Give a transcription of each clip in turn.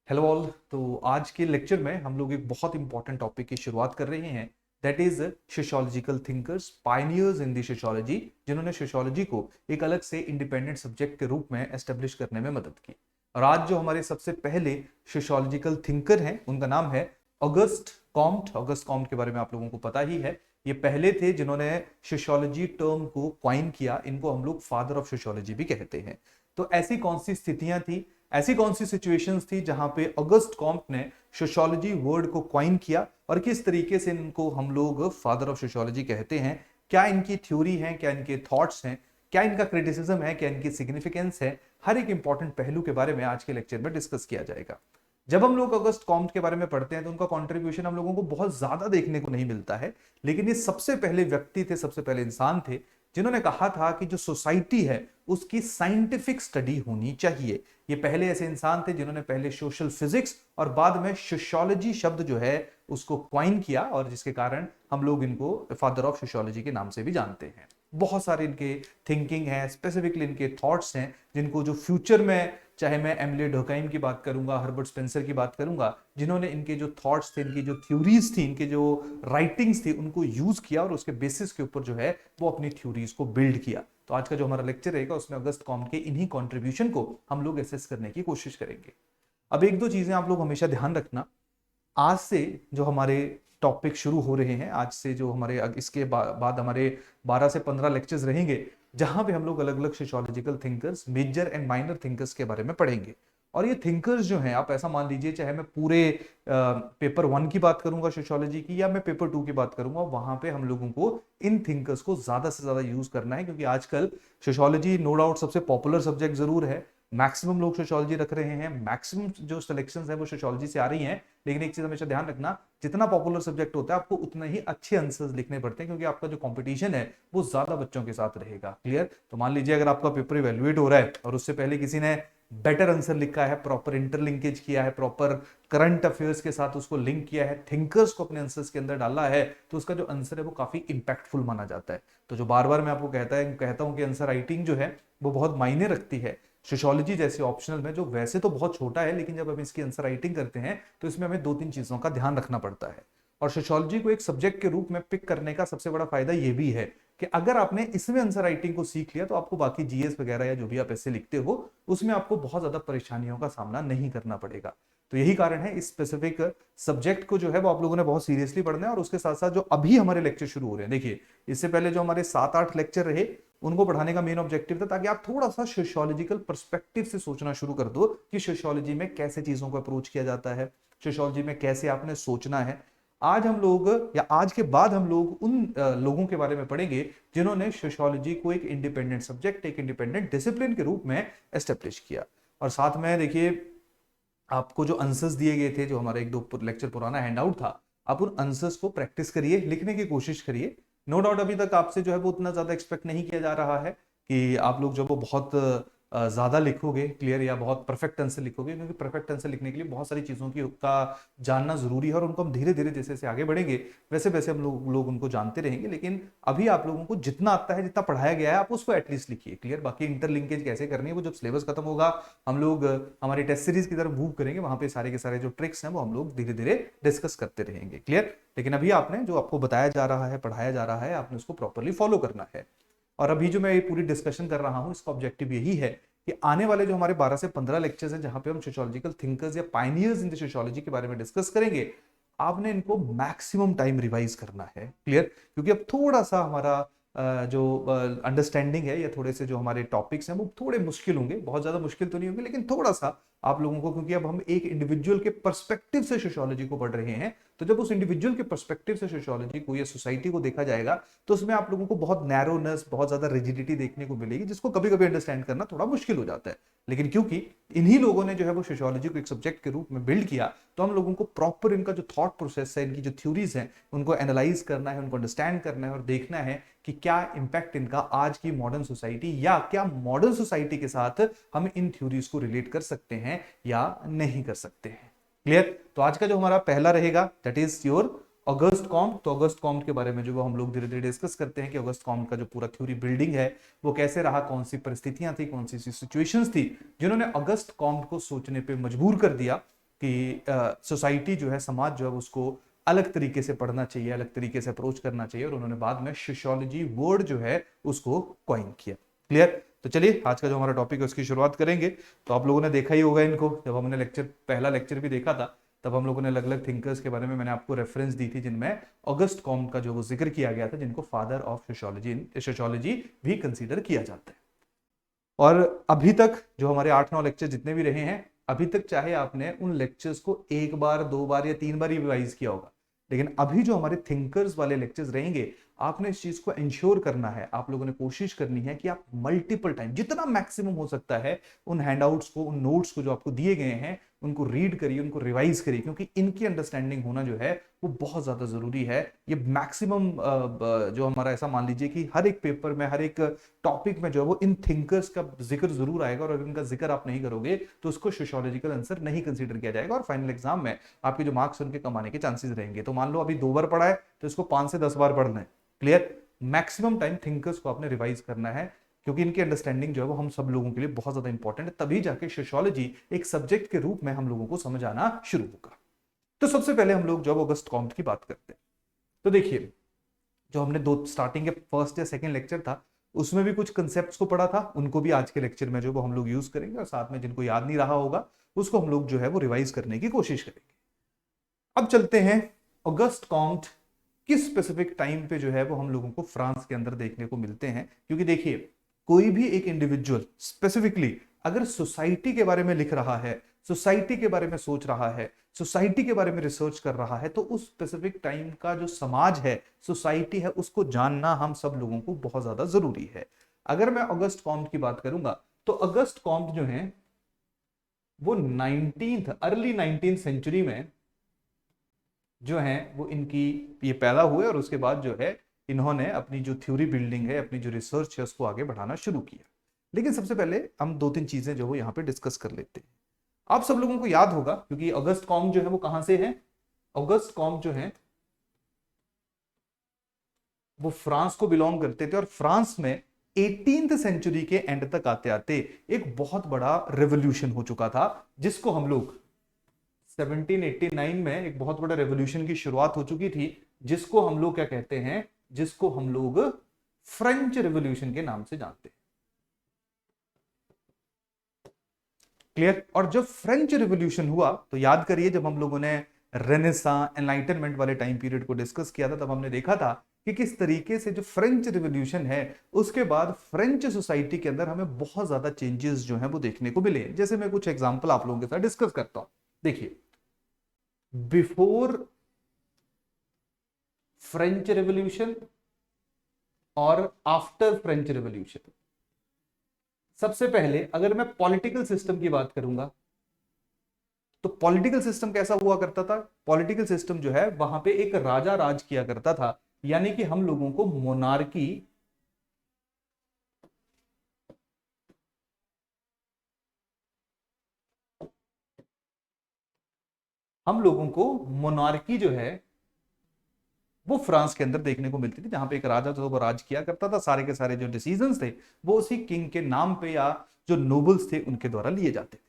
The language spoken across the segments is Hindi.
Hello all. तो आज के लेक्चर में हम लोग एक बहुत इंपॉर्टेंट टॉपिक की शुरुआत कर रहे हैं। That is sociological thinkers, pioneers in the sociology, जिन्होंने सोशियोलॉजी को एक अलग से इंडिपेंडेंट सब्जेक्ट के रूप में एस्टेब्लिश करने में मदद की। और आज जो हमारे सबसे पहले सोशियोलॉजिकल थिंकर हैं उनका नाम है ऑगस्ट कॉम्ट। ऑगस्ट कॉम्ट के बारे में आप लोगों को पता ही है। ये पहले थे जिन्होंने सोशियोलॉजी टर्म को क्वाइन किया। इनको हम लोग फादर ऑफ सोशियोलॉजी भी कहते हैं। तो ऐसी कौन सी स्थितियां थी, ऐसी कौन सी सिचुएशंस थी जहां पे ऑगस्ट कॉम्ट ने सोशियोलॉजी वर्ड को क्वाइन किया और किस तरीके से इनको हम लोग फादर ऑफ सोशियोलॉजी कहते हैं? क्या इनकी थ्योरी है, क्या इनके थॉट्स हैं, क्या इनका क्रिटिसिज्म है, क्या इनकी सिग्निफिकेंस है? हर एक इंपॉर्टेंट पहलू के बारे में आज के लेक्चर में डिस्कस किया जाएगा। जब हम लोग ऑगस्ट कॉम्ट के बारे में पढ़ते हैं तो उनका कंट्रीब्यूशन हम लोगों को बहुत ज्यादा देखने को नहीं मिलता है, लेकिन ये सबसे पहले व्यक्ति थे, सबसे पहले इंसान थे जिन्होंने कहा था कि जो सोसाइटी है उसकी साइंटिफिक स्टडी होनी चाहिए। ये पहले ऐसे इंसान थे जिन्होंने पहले सोशल फिजिक्स और बाद में सोशियोलॉजी शब्द जो है उसको क्वाइन किया, और जिसके कारण हम लोग इनको फादर ऑफ सोशियोलॉजी के नाम से भी जानते हैं। बहुत सारे इनके थिंकिंग है, स्पेसिफिकली इनके थॉट्स हैं, जिनको जो फ्यूचर में, चाहे मैं एमिले डुर्कheim की बात करूंगा, हर्बर्ट स्पेंसर की बात करूंगा, जिन्होंने इनके जो थॉट्स थे, इनकी जो थ्योरीज थी, इनके जो राइटिंग्स थी, उनको यूज किया और उसके बेसिस के ऊपर जो है वो अपनी थ्योरीज को बिल्ड किया। तो आज का जो हमारा लेक्चर रहेगा उसमें ऑगस्ट कॉम्ट के इन्हीं कॉन्ट्रीब्यूशन को हम लोग एसेस करने की कोशिश करेंगे। अब एक दो चीजें आप लोग हमेशा ध्यान रखना। आज से जो हमारे टॉपिक शुरू हो रहे हैं, आज से जो हमारे इसके बाद हमारे 12 से 15 लेक्चर्स रहेंगे जहां पे हम लोग अलग अलग sociological thinkers, major and minor thinkers के बारे में पढ़ेंगे। और ये थिंकर्स जो हैं, आप ऐसा मान लीजिए चाहे मैं पूरे पेपर 1 की बात करूंगा सोशियोलॉजी की, या मैं पेपर 2 की बात करूंगा, वहां पे हम लोगों को इन थिंकर्स को ज्यादा से ज्यादा यूज करना है, क्योंकि आजकल सोशियोलॉजी नो डाउट सबसे पॉपुलर सब्जेक्ट जरूर है। मैक्सिमम लोग सोशियोलॉजी रख रहे हैं, मैक्सिमम जो सिलेक्शंस है वो सोशियोलॉजी से आ रही हैं। लेकिन एक चीज हमेशा ध्यान रखना, जितना पॉपुलर सब्जेक्ट होता है आपको उतना ही अच्छे आंसर्स लिखने पड़ते हैं, क्योंकि आपका जो कंपटीशन है वो ज्यादा बच्चों के साथ रहेगा। क्लियर? तो मान लीजिए अगर आपका पेपर इवेल्युएट हो रहा है और उससे पहले किसी ने बेटर आंसर लिखा है, प्रॉपर इंटरलिंकेज किया है, प्रॉपर करंट अफेयर्स के साथ उसको लिंक किया है, थिंकर्स को अपने आंसर्स के अंदर डाला है, तो उसका जो आंसर है वो काफी इंपैक्टफुल माना जाता है। तो जो बार बार मैं आपको कहता हूं कि आंसर राइटिंग जो है वो बहुत मायने रखती है। सोशियोलॉजी जैसे ऑप्शनल में, जो वैसे तो बहुत छोटा है, लेकिन जब हम इसकी आंसर राइटिंग करते हैं तो इसमें हमें दो तीन चीजों का ध्यान रखना पड़ता है। और सोशियोलॉजी को एक सब्जेक्ट के रूप में पिक करने का सबसे बड़ा फायदा यह भी है कि अगर आपने इसमें आंसर राइटिंग को सीख लिया तो आपको बाकी जीएस वगैरह या जो भी आप ऐसे लिखते हो उसमें आपको बहुत ज्यादा परेशानियों का सामना नहीं करना पड़ेगा। तो यही कारण है इस स्पेसिफिक सब्जेक्ट को जो है वो आप लोगों ने बहुत सीरियसली पढ़ना है। और उसके साथ साथ जो अभी हमारे लेक्चर शुरू हो रहे हैं, देखिए इससे पहले जो हमारे 7-8 लेक्चर रहे उनको पढ़ाने का मेन ऑब्जेक्टिव था ताकि आप थोड़ा सा सोशियोलॉजिकल पर्सपेक्टिव से सोचना शुरू कर दो कि सोशियोलॉजी में कैसे चीजों को अप्रोच किया जाता है, सोशियोलॉजी में कैसे आपने सोचना है। आज हम लोग, या आज के बाद हम लोग उन लोगों के बारे में पढ़ेंगे जिन्होंने सोशियोलॉजी को एक इंडिपेंडेंट सब्जेक्ट, एक इंडिपेंडेंट डिसिप्लिन के रूप में एस्टेब्लिश किया। और साथ में देखिए, आपको जो आंसर्स दिए गए थे, जो हमारा एक दो लेक्चर पुराना हैंड आउट था, आप उन आंसर्स को प्रैक्टिस करिए, लिखने की कोशिश करिए। नो डाउट अभी तक आपसे जो है वो उतना ज्यादा एक्सपेक्ट नहीं किया जा रहा है कि आप लोग जो वो बहुत ज्यादा लिखोगे, क्लियर, या बहुत परफेक्ट आंसर लिखोगे, क्योंकि परफेक्ट आंसर लिखने के लिए बहुत सारी चीजों की का जानना जरूरी है और उनको हम धीरे धीरे जैसे जैसे आगे बढ़ेंगे वैसे वैसे हम लोग उनको जानते रहेंगे। लेकिन अभी आप लोगों को जितना आता है, जितना पढ़ाया गया है, आप उसको एटलीस्ट लिखिए। क्लियर? बाकी इंटरलिंकेज कैसे करनी है वो जब सिलेबस खत्म होगा, हम लोग हमारी टेस्ट सीरीज की तरफ मूव करेंगे, वहां पे सारे के सारे जो ट्रिक्स हैं वो हम लोग धीरे धीरे डिस्कस करते रहेंगे। क्लियर? लेकिन अभी आपने जो आपको बताया जा रहा है, पढ़ाया जा रहा है, आपने उसको प्रॉपरली फॉलो करना है। और अभी जो मैं ये पूरी डिस्कशन कर रहा हूं इसका ऑब्जेक्टिव यही है कि आने वाले जो हमारे 12 से 15 लेक्चर्स हैं जहां पे हम सोशियोलॉजिकल थिंकर्स या पायनियर्स इन द सोशियोलॉजी के बारे में डिस्कस करेंगे, आपने इनको मैक्सिमम टाइम रिवाइज करना है। क्लियर? क्योंकि अब थोड़ा सा हमारा जो अंडरस्टैंडिंग है या थोड़े से जो हमारे टॉपिक्स हैं वो थोड़े मुश्किल होंगे, बहुत ज्यादा मुश्किल तो नहीं होंगे, लेकिन थोड़ा सा आप लोगों को, क्योंकि अब हम एक इंडिविजुअल के पर्सपेक्टिव से सोशियोलॉजी को पढ़ रहे हैं, तो जब उस इंडिविजुअल के पर्सपेक्टिव से सोशियोलॉजी को या सोसाइटी को देखा जाएगा तो उसमें आप लोगों को बहुत नैरोनेस, बहुत ज्यादा रिजिडिटी देखने को मिलेगी, जिसको कभी कभी अंडरस्टैंड करना थोड़ा मुश्किल हो जाता है। लेकिन क्योंकि इन्हीं लोगों ने जो है वो सोशियोलॉजी को एक सब्जेक्ट के रूप में बिल्ड किया, तो हम लोगों को प्रॉपर इनका जो थॉट प्रोसेस है, इनकी जो थ्योरीज हैं, उनको एनालाइज करना है, उनको अंडरस्टैंड करना है और देखना है कि क्या इंपैक्ट इनका आज की मॉडर्न सोसाइटी, या क्या मॉडर्न सोसाइटी के साथ हम इन थ्योरीज को रिलेट कर सकते हैं या नहीं कर सकते हैं। क्लियर? तो आज का जो हमारा पहला रहेगा that is your August Comte. तो ऑगस्ट कॉम्ट के बारे में जो हम लोग धीरे धीरे डिस्कस करते हैं कि ऑगस्ट कॉम्ट का जो पूरा थ्योरी बिल्डिंग है वो कैसे रहा, कौन सी परिस्थितियां थी, कौन सी सिचुएशंस थी जिन्होंने ऑगस्ट कॉम्ट को सोचने पे मजबूर कर दिया कि सोसाइटी जो है, समाज जो है, उसको अलग तरीके से पढ़ना चाहिए, अलग तरीके से अप्रोच करना चाहिए, और उन्होंने बाद में सोशियोलॉजी वर्ड जो है उसको कॉइन किया। क्लियर? तो चलिए आज का जो हमारा टॉपिक है उसकी शुरुआत करेंगे। तो आप लोगों ने देखा ही होगा इनको, जब हमने पहला लेक्चर भी देखा था तब हम लोगों ने अलग अलग थिंकर्स के बारे में मैंने आपको रेफरेंस दी थी, जिनमें ऑगस्ट कॉम्ट का जो वो जिक्र किया गया था, जिनको फादर ऑफ सोशियोलॉजी भी कंसीडर किया जाता है। और अभी तक जो हमारे 8-9 लेक्चर जितने भी रहे हैं, अभी तक चाहे आपने उन लेक्चर्स को एक बार, दो बार या 3 बार ही रिवाइज किया होगा, लेकिन अभी जो हमारे थिंकर्स वाले लेक्चर्स रहेंगे, आपने इस चीज को इंश्योर करना है, आप लोगों ने कोशिश करनी है कि आप मल्टीपल टाइम, जितना मैक्सिमम हो सकता है, उन हैंडआउट्स को, उन नोट्स को जो आपको दिए गए हैं, उनको रीड करिए, उनको रिवाइज करिए, क्योंकि इनकी अंडरस्टैंडिंग होना जो है वो बहुत ज्यादा जरूरी है। ये मैक्सिमम जो हमारा, ऐसा मान लीजिए कि हर एक पेपर में, हर एक टॉपिक में जो है वो इन थिंकर्स का जिक्र जरूर आएगा, और अगर इनका जिक्र आप नहीं करोगे तो उसको सोशियोलॉजिकल आंसर नहीं कंसीडर किया जाएगा, और फाइनल एग्जाम में आपके जो मार्क्स उनके कम आने के चांसेस रहेंगे। तो मान लो अभी 2 बार पढ़ा है तो इसको 5 से 10 बार पढ़ना है। क्लियर? मैक्सिमम टाइम थिंकर्स को आपने रिवाइज करना है, क्योंकि इनकी अंडरस्टैंडिंग जो है वो हम सब लोगों के लिए बहुत ज्यादा इंपॉर्टेंट है, तभी जाके सोशियोलॉजी एक सब्जेक्ट के रूप में हम लोगों को समझ आना शुरू होगा। तो सबसे पहले हम लोग जब ऑगस्ट कॉम्ट की बात करते हैं, तो देखिए, जो हमने दो स्टार्टिंग के फर्स्ट या सेकंड लेक्चर था, उसमें भी कुछ कंसेप्ट्स को पढ़ा था, उनको भी आज के लेक्चर में जो वो हम लोग यूज करेंगे, और साथ में जिनको याद नहीं रहा होगा उसको हम लोग जो है वो रिवाइज करने की कोशिश करेंगे। अब चलते हैं, ऑगस्ट कॉम्ट किस स्पेसिफिक टाइम पे जो है वो हम लोगों को फ्रांस के अंदर देखने को मिलते हैं। क्योंकि देखिए, कोई भी एक इंडिविजुअल स्पेसिफिकली अगर सोसाइटी के बारे में लिख रहा है, सोसाइटी के बारे में सोच रहा है, सोसाइटी के बारे में रिसर्च कर रहा है, तो उस स्पेसिफिक टाइम का जो समाज है, सोसाइटी है, उसको जानना हम सब लोगों को बहुत ज्यादा जरूरी है। अगर मैं ऑगस्ट कॉम्ट की बात करूंगा, तो ऑगस्ट कॉम्ट जो है वो अर्ली 19th सेंचुरी में जो है वो इनकी ये पैदा हुए, और उसके बाद जो है इन्होंने अपनी जो थ्योरी बिल्डिंग है, अपनी जो रिसर्च है, उसको आगे बढ़ाना शुरू किया। लेकिन सबसे पहले हम 2-3 चीजें जो वो यहाँ पे डिस्कस कर लेते हैं। आप सब लोगों को याद होगा, क्योंकि ऑगस्ट कॉम्ट जो है वो कहां से है, ऑगस्ट कॉम्ट जो है वो फ्रांस को बिलोंग करते थे, और फ्रांस में 18th सेंचुरी के एंड तक आते आते एक बहुत बड़ा रेवोल्यूशन हो चुका था, जिसको हम लोग 1789 में एक बहुत बड़ा रेवोल्यूशन की शुरुआत हो चुकी थी, जिसको हम लोग क्या कहते हैं, जिसको हम लोग फ्रेंच रेवोल्यूशन के नाम से जानते हैं। क्लियर? और जब फ्रेंच रेवोल्यूशन हुआ, तो याद करिए, जब हम लोगों ने रेनेसां, एनलाइटनमेंट वाले टाइम पीरियड को डिस्कस किया था, तब हमने देखा था कि किस तरीके से जो फ्रेंच रिवॉल्यूशन है, उसके बाद फ्रेंच सोसाइटी के अंदर हमें बहुत ज्यादा चेंजेस जो है वो देखने को मिले। जैसे मैं कुछ एग्जांपल आप लोगों के साथ डिस्कस करता हूं। देखिए, बिफोर फ्रेंच रेवोल्यूशन और आफ्टर फ्रेंच रेवोल्यूशन, सबसे पहले अगर मैं पॉलिटिकल सिस्टम की बात करूंगा, तो पॉलिटिकल सिस्टम कैसा हुआ करता था। पॉलिटिकल सिस्टम जो है, वहां पे एक राजा राज किया करता था, यानी कि हम लोगों को मोनार्की, हम लोगों को मोनार्की जो है वो फ्रांस के अंदर देखने को मिलती थी, जहां पे एक राजा जो वो राज किया करता था, सारे के सारे जो डिसीजंस थे वो उसी किंग के नाम पे या जो नोबल्स थे उनके द्वारा लिए जाते थे।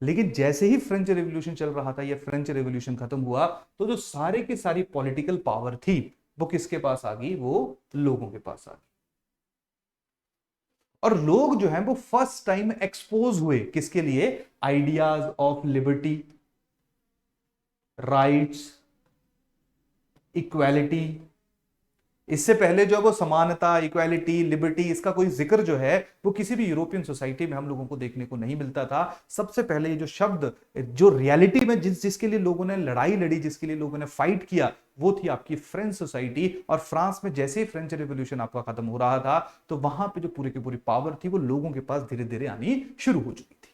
लेकिन जैसे ही फ्रेंच रेवोल्यूशन चल रहा था या फ्रेंच रेवोल्यूशन खत्म हुआ, तो जो सारे की सारी पॉलिटिकल पावर थी वो किसके पास आ गई, वो लोगों के पास आ गई। और लोग जो हैं वो फर्स्ट टाइम एक्सपोज हुए किसके लिए, ideas of liberty, rights, equality. इससे पहले जो वो समानता, इक्वालिटी, लिबर्टी, इसका कोई जिक्र जो है वो किसी भी यूरोपियन सोसाइटी में हम लोगों को देखने को नहीं मिलता था। सबसे पहले ये जो शब्द, जो रियलिटी में जिसके लिए लोगों ने लड़ाई लड़ी, जिसके लिए लोगों ने फाइट किया, वो थी आपकी फ्रेंच सोसाइटी। और फ्रांस में जैसे ही फ्रेंच रिवॉल्यूशन आपका खत्म हो रहा था, तो वहां पे जो पूरी की पूरी पावर थी वो लोगों के पास धीरे धीरे आनी शुरू हो चुकी थी।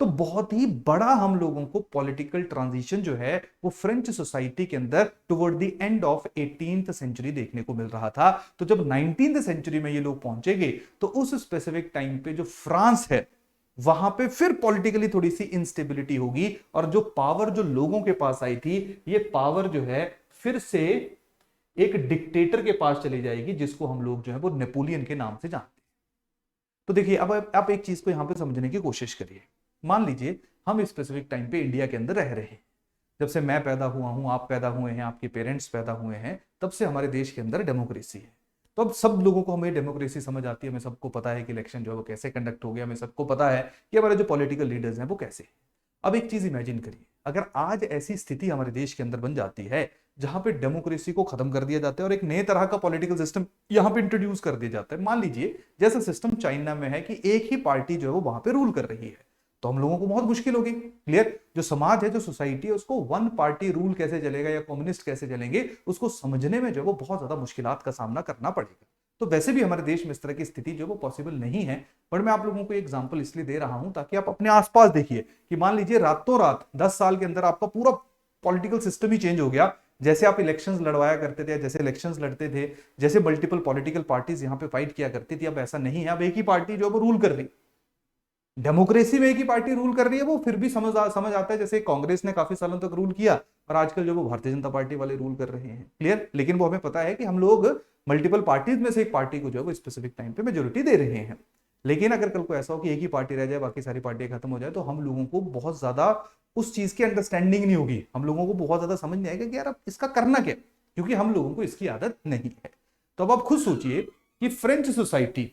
तो बहुत ही बड़ा हम लोगों को पॉलिटिकल ट्रांजिशन जो है वो फ्रेंच सोसाइटी के अंदर toward the end of 18th century देखने को मिल रहा था। तो जब 19th सेंचुरी में ये लोग पहुंचेंगे, तो उस स्पेसिफिक टाइम पे जो फ्रांस है, वहां पे फिर पॉलिटिकली थोड़ी सी इंस्टेबिलिटी होगी, और जो पावर जो लोगों के पास आई थी, ये पावर जो है फिर से एक डिक्टेटर के पास चली जाएगी, जिसको हम लोग जो है वो नेपोलियन के नाम से जानते हैं। तो देखिए, अब आप एक चीज को यहां पे समझने की कोशिश करिए। मान लीजिए हम स्पेसिफिक टाइम पे इंडिया के अंदर रह रहे हैं। जब से मैं पैदा हुआ हूं, आप पैदा हुए हैं, आपके पेरेंट्स पैदा हुए हैं, तब से हमारे देश के अंदर डेमोक्रेसी है। तो अब सब लोगों को हमें डेमोक्रेसी समझ आती है, हमें सबको पता है कि इलेक्शन जो है वो कैसे कंडक्ट हो गया, हमें सबको पता है कि हमारे जो पॉलिटिकल लीडर्स हैं वो कैसे हैं। अब एक चीज इमेजिन करिए, अगर आज ऐसी स्थिति हमारे देश के अंदर बन जाती है जहां पे डेमोक्रेसी को खत्म कर दिया जाता है और एक नए तरह का पॉलिटिकल सिस्टम यहां पे इंट्रोड्यूस कर दिया जाता है। मान लीजिए जैसा सिस्टम चाइना में है कि एक ही पार्टी जो है वो वहां पे रूल कर रही है, तो हम लोगों को बहुत मुश्किल होगी। क्लियर? जो समाज है, जो सोसाइटी है, उसको वन पार्टी रूल कैसे चलेगा या कम्युनिस्ट कैसे चलेंगे, उसको समझने में जो है वो बहुत ज्यादा मुश्किलात का सामना करना पड़ेगा। तो वैसे भी हमारे देश में इस तरह की स्थिति जो है वो पॉसिबल नहीं है। पर मैं आप लोगों को एग्जांपल इसलिए दे रहा हूं ताकि आप अपने आसपास देखिए कि मान लीजिए रातों रात 10 साल के अंदर आपका पूरा पॉलिटिकल सिस्टम ही चेंज हो गया। जैसे आप इलेक्शंस लड़वाया करते थे, जैसे इलेक्शंस लड़ते थे, जैसे मल्टीपल पॉलिटिकल पार्टीज यहां पे फाइट किया करती थी, अब ऐसा नहीं है। अब एक ही पार्टी जो है वो रूल कर रही, डेमोक्रेसी में एक ही पार्टी रूल कर रही है। वो फिर भी समझ आता है, जैसे कांग्रेस ने काफी सालों तक रूल किया और आजकल जो वो भारतीय जनता पार्टी वाले रूल कर रहे हैं। क्लियर? लेकिन वो हमें पता है कि हम लोग मल्टीपल पार्टीज में से एक पार्टी को जो है वो स्पेसिफिक टाइम पे मेजोरिटी दे रहे हैं। लेकिन अगर कल को ऐसा हो कि एक ही पार्टी रह जाए, बाकी सारी पार्टियां खत्म हो जाए, तो हम लोगों को बहुत ज्यादा उस चीज की अंडरस्टैंडिंग नहीं होगी, हम लोगों को बहुत ज्यादा समझ नहीं आएगा कि यार अब इसका करना क्या, क्योंकि हम लोगों को इसकी आदत नहीं है। तो अब आप खुद सोचिए कि फ्रेंच सोसाइटी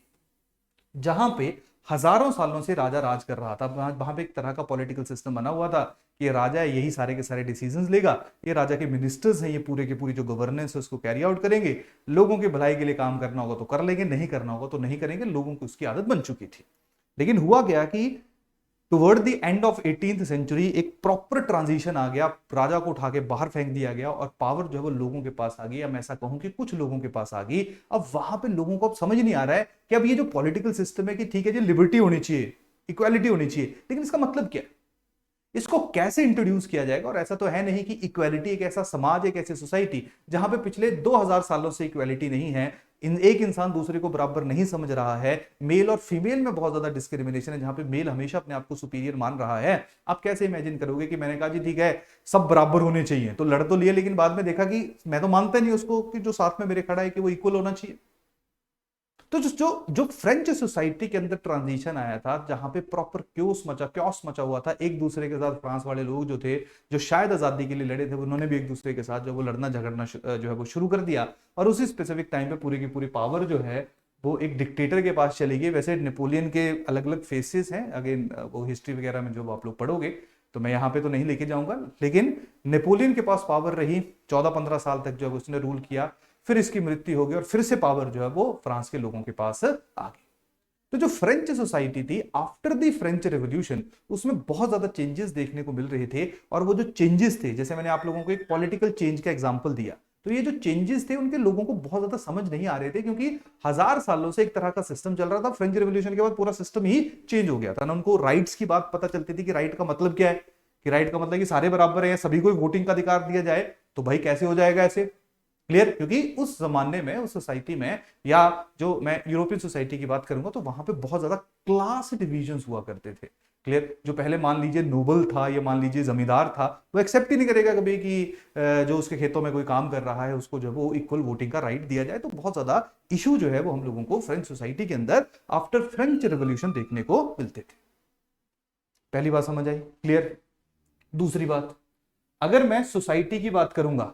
जहां पे हजारों सालों से राजा राज कर रहा था, वहां पे एक तरह का पॉलिटिकल सिस्टम बना हुआ था कि राजा है, यही सारे के सारे डिसीजंस लेगा, ये राजा के मिनिस्टर्स हैं, ये पूरे के पूरी जो गवर्नेंस है उसको कैरी आउट करेंगे, लोगों की भलाई के लिए काम करना होगा तो कर लेंगे, नहीं करना होगा तो नहीं करेंगे। लोगों को उसकी आदत बन चुकी थी। लेकिन हुआ क्या कि toward the end of 18th century एक प्रॉपर ट्रांजिशन आ गया, राजा को उठा के बाहर फेंक दिया गया और पावर जो है वो लोगों के पास आ गई, या मैं ऐसा कहूं कि कुछ लोगों के पास आ गई। अब वहां पे लोगों को अब समझ नहीं आ रहा है कि अब ये जो पॉलिटिकल सिस्टम है कि ठीक है जी, लिबर्टी होनी चाहिए, इक्वालिटी होनी चाहिए, लेकिन इसका मतलब क्या है, इसको कैसे इंट्रोड्यूस किया जाएगा। और ऐसा तो है नहीं कि इक्वालिटी एक ऐसा समाज, एक ऐसी सोसाइटी जहां पे पिछले 2000 सालों से इक्वालिटी नहीं है, एक इंसान दूसरे को बराबर नहीं समझ रहा है, मेल और फीमेल में बहुत ज्यादा डिस्क्रिमिनेशन है, जहां पे मेल हमेशा अपने आप को सुपीरियर मान रहा है। आप कैसे इमेजिन करोगे कि मैंने कहा जी ठीक है सब बराबर होने चाहिए, तो लड़ तो लिए, लेकिन बाद में देखा कि मैं तो मानता नहीं उसको कि जो साथ में मेरे खड़ा है कि वो इक्वल होना चाहिए। तो जो जो फ्रेंच सोसाइटी के अंदर ट्रांजिशन आया था, जहां पे प्रॉपर क्योस मचा हुआ था, एक दूसरे के साथ फ्रांस वाले लोग जो थे, जो शायद आजादी के लिए लड़े थे, उन्होंने भी एक दूसरे के साथ जो वो लड़ना झगड़ना जो है वो शुरू कर दिया। और उसी स्पेसिफिक टाइम पे पूरी की पूरी पावर जो है वो एक डिक्टेटर के पास चली गई। वैसे नेपोलियन के अलग अलग फेसेस हैं, अगेन वो हिस्ट्री वगैरह में जो आप लोग पढ़ोगे, तो मैं यहाँ पे तो नहीं लेके जाऊंगा, लेकिन नेपोलियन के पास पावर रही 14-15 साल तक जो है उसने रूल किया। फिर इसकी मृत्यु हो गई और फिर से पावर जो है वो फ्रांस के लोगों के पास आ गई। तो जो फ्रेंच सोसाइटी थी आफ्टर द फ्रेंच रेवोल्यूशन, उसमें बहुत ज्यादा चेंजेस देखने को मिल रहे थे। और वो जो चेंजेस थे, जैसे मैंने आप लोगों को एक पॉलिटिकल चेंज का एग्जांपल दिया, तो ये जो चेंजेस थे उनके लोगों को बहुत ज्यादा समझ नहीं आ रहे थे, क्योंकि 1000 सालों से एक तरह का सिस्टम चल रहा था। फ्रेंच रेवोल्यूशन के बाद पूरा सिस्टम ही चेंज हो गया था ना। उनको राइट्स की बात पता चलती थी कि राइट का मतलब क्या है, कि राइट का मतलब कि सारे बराबर हैं, सभी को वोटिंग का अधिकार दिया जाए। तो भाई कैसे हो जाएगा ऐसे? क्लियर? क्योंकि उस जमाने में, उस सोसाइटी में, या जो मैं यूरोपियन सोसाइटी की बात करूंगा, तो वहां पे बहुत ज्यादा क्लास डिविजन्स हुआ करते थे। क्लियर? जो पहले मान लीजिए नोबल था या मान लीजिए जमींदार था, वो एक्सेप्ट ही नहीं करेगा कभी कि जो उसके खेतों में कोई काम कर रहा है उसको जो वो इक्वल वोटिंग का राइट दिया जाए। तो बहुत ज्यादा इशू जो है वो हम लोगों को फ्रेंच सोसाइटी के अंदर आफ्टर फ्रेंच रेवोल्यूशन देखने को मिलते थे। पहली बात समझ आई? क्लियर? दूसरी बात, अगर मैं सोसाइटी की बात करूंगा,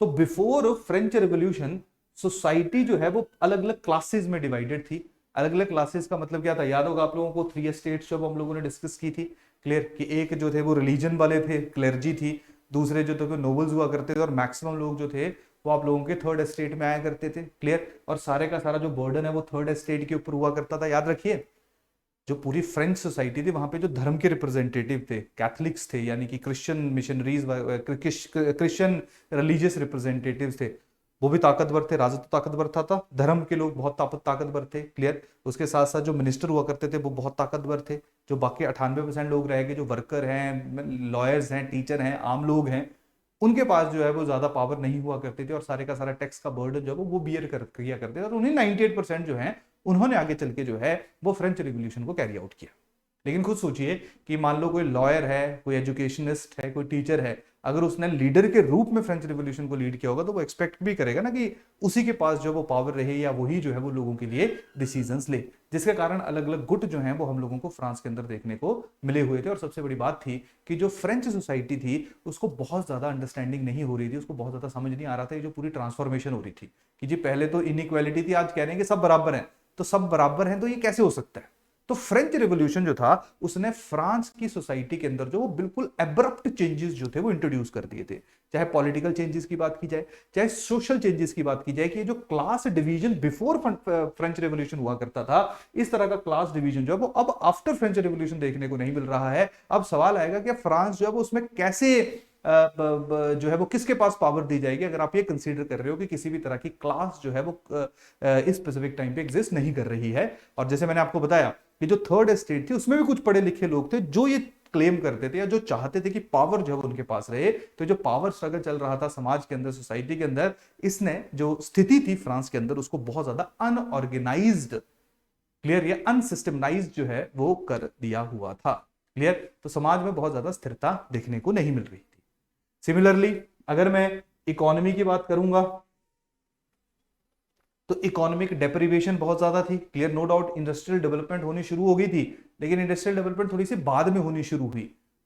तो बिफोर फ्रेंच रेवोल्यूशन सोसाइटी जो है वो अलग अलग क्लासेस में डिवाइडेड थी। अलग अलग क्लासेस का मतलब क्या था? याद होगा आप लोगों को 3 एस्टेट्स जब हम लोगों ने डिस्कस की थी। क्लियर? कि एक जो थे वो रिलीजन वाले थे, क्लेर्जी थी, दूसरे जो थे वो नोबल्स हुआ करते थे, और मैक्सिमम लोग जो थे वो आप लोगों के थर्ड एस्टेट में आया करते थे। क्लियर? और सारे का सारा जो बर्डन है वो थर्ड एस्टेट के ऊपर हुआ करता था। याद रखिए, जो पूरी फ्रेंच सोसाइटी थी वहां पे जो धर्म के रिप्रेजेंटेटिव थे, कैथलिक्स थे, यानी कि Christian missionaries, Christian religious representative थे, वो भी ताकतवर थे। राजा तो ताकतवर था, धर्म के लोग बहुत ताकतवर थे। क्लियर? उसके साथ साथ जो मिनिस्टर हुआ करते थे वो बहुत ताकतवर थे। जो बाकी 98% लोग रह गए, जो वर्कर हैं, लॉयर्स हैं, टीचर हैं, आम लोग हैं, उनके पास जो है वो ज्यादा पावर नहीं हुआ करती थी, और सारे का सारा टैक्स का बर्डन जो है वो बियर किया करते थे। और उन्हें 98% जो है उन्होंने आगे चल के जो है वो फ्रेंच रिवॉल्यूशन को कैरी आउट किया। लेकिन खुद सोचिए कि मान लो कोई लॉयर है, कोई एजुकेशनिस्ट है, कोई टीचर है, अगर उसने लीडर के रूप में फ्रेंच रिवॉल्यूशन को लीड किया होगा तो वो एक्सपेक्ट भी करेगा ना कि उसी के पास जो वो पावर रहे या वही जो है वो लोगों के लिए डिसीजंस ले, जिसके कारण अलग अलग गुट जो हैं वो हम लोगों को फ्रांस के अंदर देखने को मिले हुए थे। और सबसे बड़ी बात थी कि जो फ्रेंच सोसाइटी थी उसको बहुत ज्यादा अंडरस्टैंडिंग नहीं हो रही थी, उसको बहुत ज्यादा समझ नहीं आ रहा था ये जो पूरी ट्रांसफॉर्मेशन हो रही थी कि जी पहले तो इनइक्वालिटी थी, आज कह रहे हैं कि सब बराबर हैं, तो सब बराबर हैं तो ये कैसे हो सकता है। तो फ्रेंच रिवॉल्यूशन जो था उसने फ्रांस की सोसाइटी के अंदर जो वो बिल्कुल एब्रप्ट चेंजेस जो थे वो इंट्रोड्यूस कर दिए थे। चाहे पॉलिटिकल चेंजेस की बात की जाए, चाहे सोशल चेंजेस की बात की जाए, कि ये जो class division before French revolution हुआ करता था, इस तरह का क्लास डिवीजन जो है वो अब आफ्टर फ्रेंच रेवोल्यूशन देखने को नहीं मिल रहा है। अब सवाल आएगा कि फ्रांस जो है वो उसमें कैसे जो है वो किसके पास पावर दी जाएगी, अगर आप ये कंसीडर कर रहे हो कि किसी भी तरह की क्लास जो है वो इस स्पेसिफिक टाइम पे एग्जिस्ट नहीं कर रही है। और जैसे मैंने आपको बताया कि जो थर्ड एस्टेट थी उसमें भी कुछ पढ़े लिखे लोग थे जो ये क्लेम करते थे या जो चाहते थे कि पावर जो है उनके पास रहे। तो जो पावर स्ट्रगल चल रहा था समाज के अंदर, सोसाइटी के अंदर, इसने जो स्थिति थी फ्रांस के अंदर उसको बहुत ज्यादा अनऑर्गेनाइज्ड, क्लियर, या अनसिस्टमाइज्ड जो है वो कर दिया हुआ था। क्लियर, तो समाज में बहुत ज्यादा स्थिरता देखने को नहीं मिल रही थी। सिमिलरली अगर मैं इकोनॉमी की बात करूंगा तो इकोनॉमिक डेप्रिवेशन बहुत ज्यादा थी। Clear, no doubt industrial development होनी शुरू हो गई थी, लेकिन इंडस्ट्रियल डेवलपमेंट थोड़ी सी बाद में होनी शुरू हुई।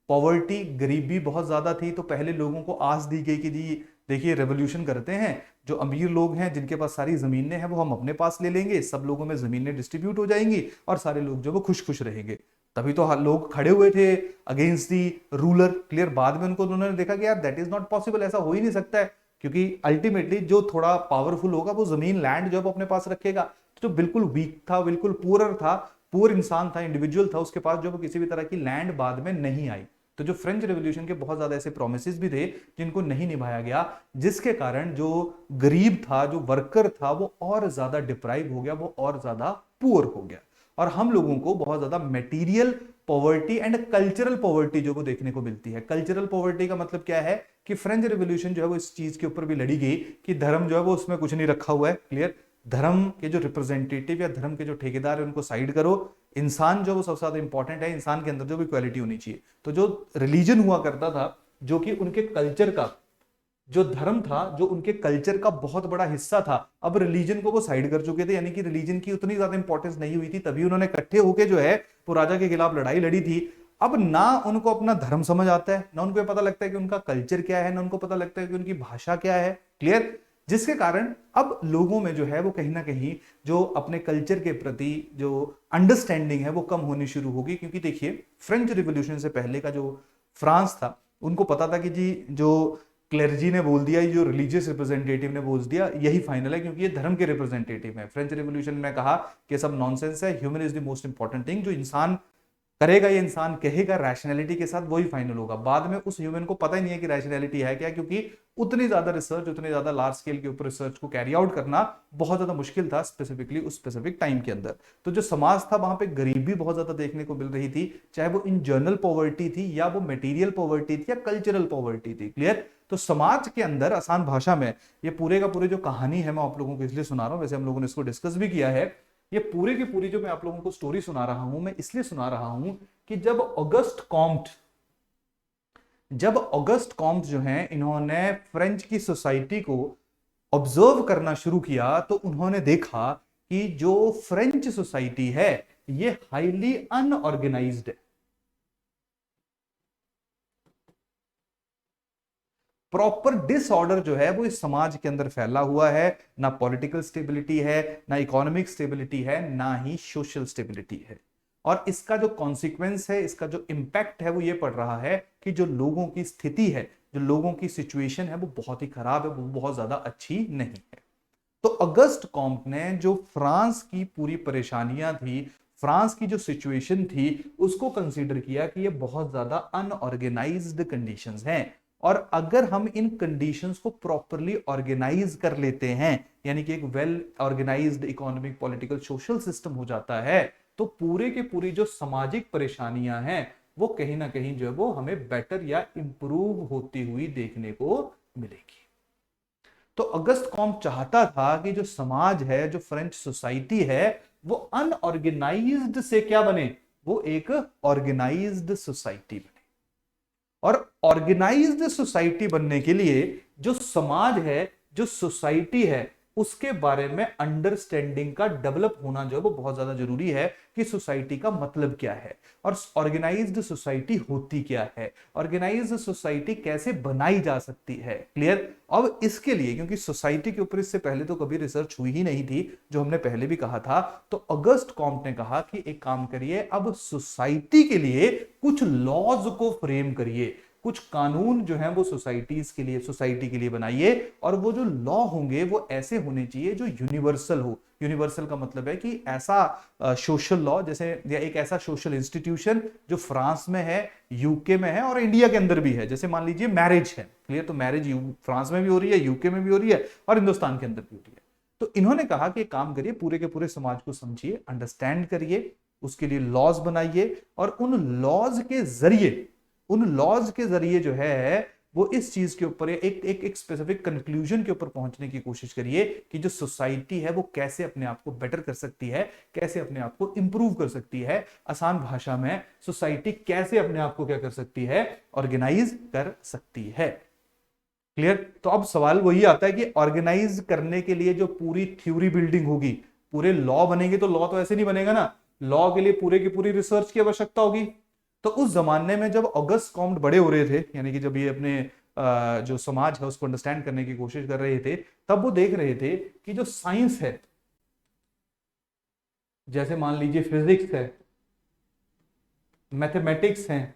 पॉवर्टी, गरीबी बहुत ज्यादा थी। तो पहले लोगों को आस दी गई कि जी देखिए रेवोल्यूशन करते हैं, जो अमीर लोग हैं जिनके पास सारी जमीनें हैं वो हम अपने पास ले लेंगे, सब लोगों में जमीनें डिस्ट्रीब्यूट हो जाएंगी और सारे लोग जो वो खुश खुश रहेंगे। तभी तो लोग खड़े हुए थे अगेंस्ट दी रूलर। क्लियर, बाद में उनको उन्होंने देखा कि यार दैट इज नॉट पॉसिबल, ऐसा हो ही नहीं सकता है, क्योंकि अल्टीमेटली जो थोड़ा पावरफुल होगा वो जमीन, लैंड जो है वो अपने पास रखेगा। तो जो बिल्कुल वीक था, बिल्कुल पुअर था, पुअर इंसान था, इंडिविजुअल था, उसके पास जो वो किसी भी तरह की लैंड बाद में नहीं आई। तो जो फ्रेंच रेवोल्यूशन के बहुत ज्यादा ऐसे प्रोमिसेस भी थे जिनको नहीं निभाया गया, जिसके कारण जो गरीब था, जो वर्कर था, वो और ज्यादा डिप्राइव हो गया, वो और ज्यादा पुअर हो गया। और हम लोगों को बहुत ज्यादा material poverty and cultural poverty जो वो देखने को मिलती है। कल्चरल पॉवर्टी का मतलब क्या है कि फ्रेंच रेवोल्यूशन जो है वो इस चीज के ऊपर भी लड़ी गई कि धर्म जो है वो उसमें कुछ नहीं रखा हुआ है। क्लियर, धर्म के जो रिप्रेजेंटेटिव या धर्म के जो ठेकेदार है उनको साइड करो, इंसान जो वो सबसे ज्यादा इंपॉर्टेंट है, इंसान के अंदर जो भी क्वालिटी होनी चाहिए। तो जो रिलीजन हुआ करता था, जो कि उनके कल्चर का, जो धर्म था, जो उनके कल्चर का बहुत बड़ा हिस्सा था, अब रिलीजन को वो साइड कर चुके थे, यानी कि रिलीजन की उतनी ज्यादा इंपॉर्टेंस नहीं हुई थी। तभी उन्होंने इकट्ठे होकर जो है वो राजा के खिलाफ लड़ाई लड़ी थी। अब ना उनको अपना धर्म समझ आता है, ना उनको पता लगता है कि उनका कल्चर क्या है, ना उनको पता लगता है कि उनकी भाषा क्या है। क्लियर, जिसके कारण अब लोगों में जो है वो कहीं ना कहीं जो अपने कल्चर के प्रति जो अंडरस्टैंडिंग है वो कम होनी शुरू होगी। क्योंकि देखिए फ्रेंच रिवॉल्यूशन से पहले का जो फ्रांस था, उनको पता था कि जी जो क्लेर्जी ने बोल दिया, जो रिलीजियस रिप्रेजेंटेटिव ने बोल दिया, यही फाइनल है, क्योंकि ये धर्म के रिप्रेजेंटेटिव है। फ्रेंच रिवॉल्यूशन में कहा कि सब नॉनसेंस है, human is the most important thing, जो इंसान करेगा, ये इंसान कहेगा रैशनैलिटी के साथ, वही फाइनल होगा। बाद में उस ह्यूमन को पता ही नहीं है कि रैशनैलिटी है क्या, क्योंकि उतनी ज्यादा रिसर्च, उतने ज्यादा लार्ज स्केल के ऊपर रिसर्च को कैरी आउट करना बहुत ज्यादा मुश्किल था, स्पेसिफिकली उस स्पेसिफिक टाइम के अंदर। तो जो समाज था वहां पे गरीबी बहुत ज्यादा देखने को मिल रही थी, चाहे वो इन जर्नल पॉवर्टी थी या वो मटेरियल पॉवर्टी थी या कल्चरल पॉवर्टी थी। क्लियर, तो समाज के अंदर आसान भाषा में ये पूरे का पूरे जो कहानी है मैं आप लोगों को इसलिए सुना रहा हूं, वैसे हम लोगों ने इसको डिस्कस भी किया है, ये पूरे की पूरी जो मैं आप लोगों को स्टोरी सुना रहा हूं, मैं इसलिए सुना रहा हूं कि जब ऑगस्ट कॉम्ट जो हैं इन्होंने फ्रेंच की सोसाइटी को ऑब्जर्व करना शुरू किया, तो उन्होंने देखा कि जो फ्रेंच सोसाइटी है ये हाईली अनऑर्गेनाइज्ड है। प्रॉपर डिसऑर्डर जो है वो इस समाज के अंदर फैला हुआ है। ना पॉलिटिकल स्टेबिलिटी है, ना इकोनॉमिक स्टेबिलिटी है, ना ही सोशल स्टेबिलिटी है। और इसका जो कॉन्सिक्वेंस है, इसका जो इंपैक्ट है वो ये पड़ रहा है कि जो लोगों की स्थिति है, जो लोगों की सिचुएशन है वो बहुत ही खराब है, वो बहुत ज्यादा अच्छी नहीं है। तो अगस्त कॉम्ट ने जो फ्रांस की पूरी परेशानियां थी, फ्रांस की जो सिचुएशन थी, उसको कंसीडर किया कि ये बहुत ज्यादा अनऑर्गेनाइज्ड कंडीशंस हैं। और अगर हम इन कंडीशंस को प्रॉपरली ऑर्गेनाइज कर लेते हैं, यानी कि एक well organised economic, political, social system हो जाता है, तो पूरे के पूरी जो सामाजिक परेशानियां हैं वो कहीं ना कहीं जो है वो हमें बेटर या इंप्रूव होती हुई देखने को मिलेगी। तो अगस्त कॉम्ट चाहता था कि जो समाज है, जो फ्रेंच सोसाइटी है, वो अनऑर्गेनाइज्ड से क्या बने, वो एक ऑर्गेनाइज्ड सोसाइटी बने। और ऑर्गेनाइज्ड सोसाइटी बनने के लिए जो समाज है, जो सोसाइटी है, उसके बारे में अंडरस्टैंडिंग का डेवलप होना जो है वो बहुत ज्यादा जरूरी है कि सोसाइटी का मतलब क्या है और ऑर्गेनाइज्ड सोसाइटी होती क्या है, ऑर्गेनाइज्ड सोसाइटी कैसे बनाई जा सकती है। क्लियर। अब इसके लिए, क्योंकि सोसाइटी के ऊपर इससे पहले तो कभी रिसर्च हुई ही नहीं थी, जो हमने पहले भी कहा था, तो अगस्ट कॉम्ट ने कहा कि एक काम करिए, अब सोसाइटी के लिए कुछ लॉज को फ्रेम करिए, कुछ कानून जो है वो सोसाइटी के लिए बनाइए, और वो जो लॉ होंगे वो ऐसे होने चाहिए जो यूनिवर्सल हो। यूनिवर्सल का मतलब है कि ऐसा सोशल लॉ, जैसे या एक ऐसा सोशल इंस्टीट्यूशन जो फ्रांस में है, यूके में है और इंडिया के अंदर भी है। जैसे मान लीजिए मैरिज है, क्लियर, तो मैरिज फ्रांस में भी हो रही है, यूके में भी हो रही है और हिंदुस्तान के अंदर भी हो रही है। तो इन्होंने कहा कि काम करिए, पूरे के पूरे समाज को समझिए, अंडरस्टैंड करिए, उसके लिए लॉज बनाइए, और उन लॉज के जरिए जो है वो इस चीज के ऊपर एक स्पेसिफिक कंक्लूजन के ऊपर पहुंचने की कोशिश करिए कि जो सोसाइटी है वो कैसे अपने आप को बेटर कर सकती है, कैसे अपने आप को इंप्रूव कर सकती है। आसान भाषा में, सोसाइटी कैसे अपने आप को क्या कर सकती है, ऑर्गेनाइज कर सकती है। क्लियर। तो अब सवाल वही आता है कि ऑर्गेनाइज करने के लिए जो पूरी थ्योरी बिल्डिंग होगी, पूरे लॉ बनेंगे, तो लॉ तो ऐसे नहीं बनेगा ना, लॉ के लिए पूरे की पूरी रिसर्च की आवश्यकता होगी। तो उस जमाने में जब ऑगस्ट कॉम्ट बड़े हो रहे थे, यानी कि जब ये अपने जो समाज है उसको अंडरस्टैंड करने की कोशिश कर रहे थे, तब वो देख रहे थे कि जो साइंस है, जैसे मान लीजिए फिजिक्स है, मैथमेटिक्स है,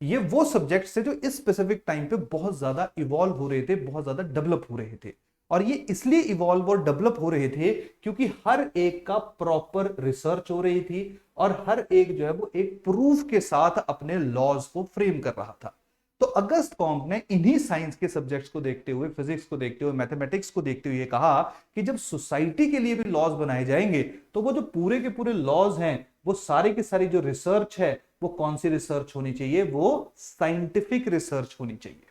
ये वो सब्जेक्ट्स थे जो इस स्पेसिफिक टाइम पे बहुत ज्यादा इवॉल्व हो रहे थे, बहुत ज्यादा डेवलप हो रहे थे। और ये इसलिए इवॉल्व और डेवलप हो रहे थे क्योंकि हर एक का प्रॉपर रिसर्च हो रही थी, और हर एक जो है वो एक प्रूफ के साथ अपने लॉज को फ्रेम कर रहा था। तो अगस्त कॉम्ट ने इन्हीं साइंस के सब्जेक्ट्स को देखते हुए, फिजिक्स को देखते हुए, मैथमेटिक्स को देखते हुए कहा कि जब सोसाइटी के लिए भी लॉज बनाए जाएंगे, तो वो जो पूरे के पूरे लॉज हैं, वो सारी की सारी जो रिसर्च है, वो कौन सी रिसर्च होनी चाहिए, वो साइंटिफिक रिसर्च होनी चाहिए।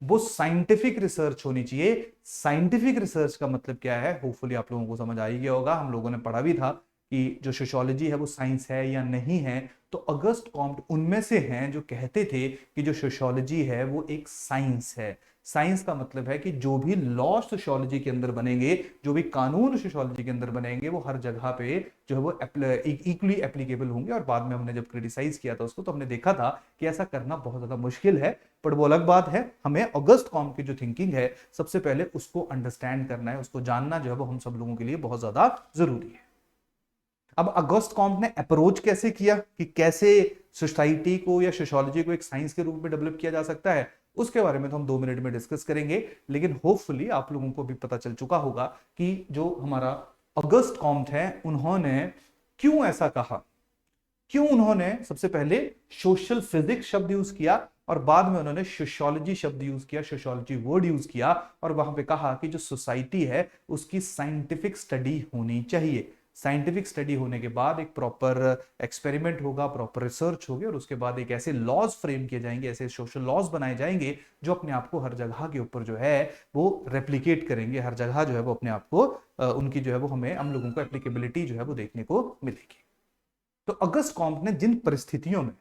वो साइंटिफिक रिसर्च होनी चाहिए। साइंटिफिक रिसर्च का मतलब क्या है, होपफुली आप लोगों को समझ आ ही गया होगा, हम लोगों ने पढ़ा भी था कि जो सोशियोलॉजी है वो साइंस है या नहीं है। तो अगस्ट कॉम्ट उनमें से हैं जो कहते थे कि जो सोशियोलॉजी है वो एक साइंस है। साइंस का मतलब है कि जो भी लॉ सोशियोलॉजी के अंदर बनेंगे, जो भी कानून सोशियोलॉजी के अंदर बनेंगे, वो हर जगह पे जो है वो इक्वली एप्लीकेबल होंगे। और बाद में हमने जब क्रिटिसाइज किया था उसको, तो हमने देखा था कि ऐसा करना बहुत ज्यादा मुश्किल है, पर वो अलग बात है। हमें अगस्त कॉम्ट की जो थिंकिंग है, सबसे पहले उसको अंडरस्टैंड करना है, उसको जानना जो है वो हम सब लोगों के लिए बहुत ज्यादा जरूरी है। अब अगस्त कॉम्ट ने अप्रोच कैसे किया कि कैसे सोसाइटी को या सोशियोलॉजी को एक साइंस के रूप में डेवलप किया जा सकता है, उसके बारे में तो हम 2 मिनट में डिस्कस करेंगे। लेकिन होपफुली आप लोगों को भी पता चल चुका होगा कि जो हमारा अगस्त कॉम्ट है, उन्होंने क्यों ऐसा कहा, क्यों उन्होंने सबसे पहले सोशल फिजिक्स शब्द यूज किया और बाद में उन्होंने सोशियोलॉजी शब्द यूज किया, सोशियोलॉजी वर्ड यूज किया, और वहां पे कहा कि जो सोसाइटी है उसकी साइंटिफिक स्टडी होनी चाहिए। साइंटिफिक स्टडी होने के बाद एक प्रॉपर एक्सपेरिमेंट होगा, प्रॉपर रिसर्च होगी, और उसके बाद एक ऐसे लॉज फ्रेम किए जाएंगे, ऐसे सोशल लॉज बनाए जाएंगे जो अपने आप को हर जगह के ऊपर जो है वो रेप्लिकेट करेंगे, हर जगह जो है वो अपने आप को उनकी जो है वो हमें, हम लोगों को एप्लीकेबिलिटी जो है वो देखने को मिलेगी। तो अगस्त कॉम्ट ने जिन परिस्थितियों में,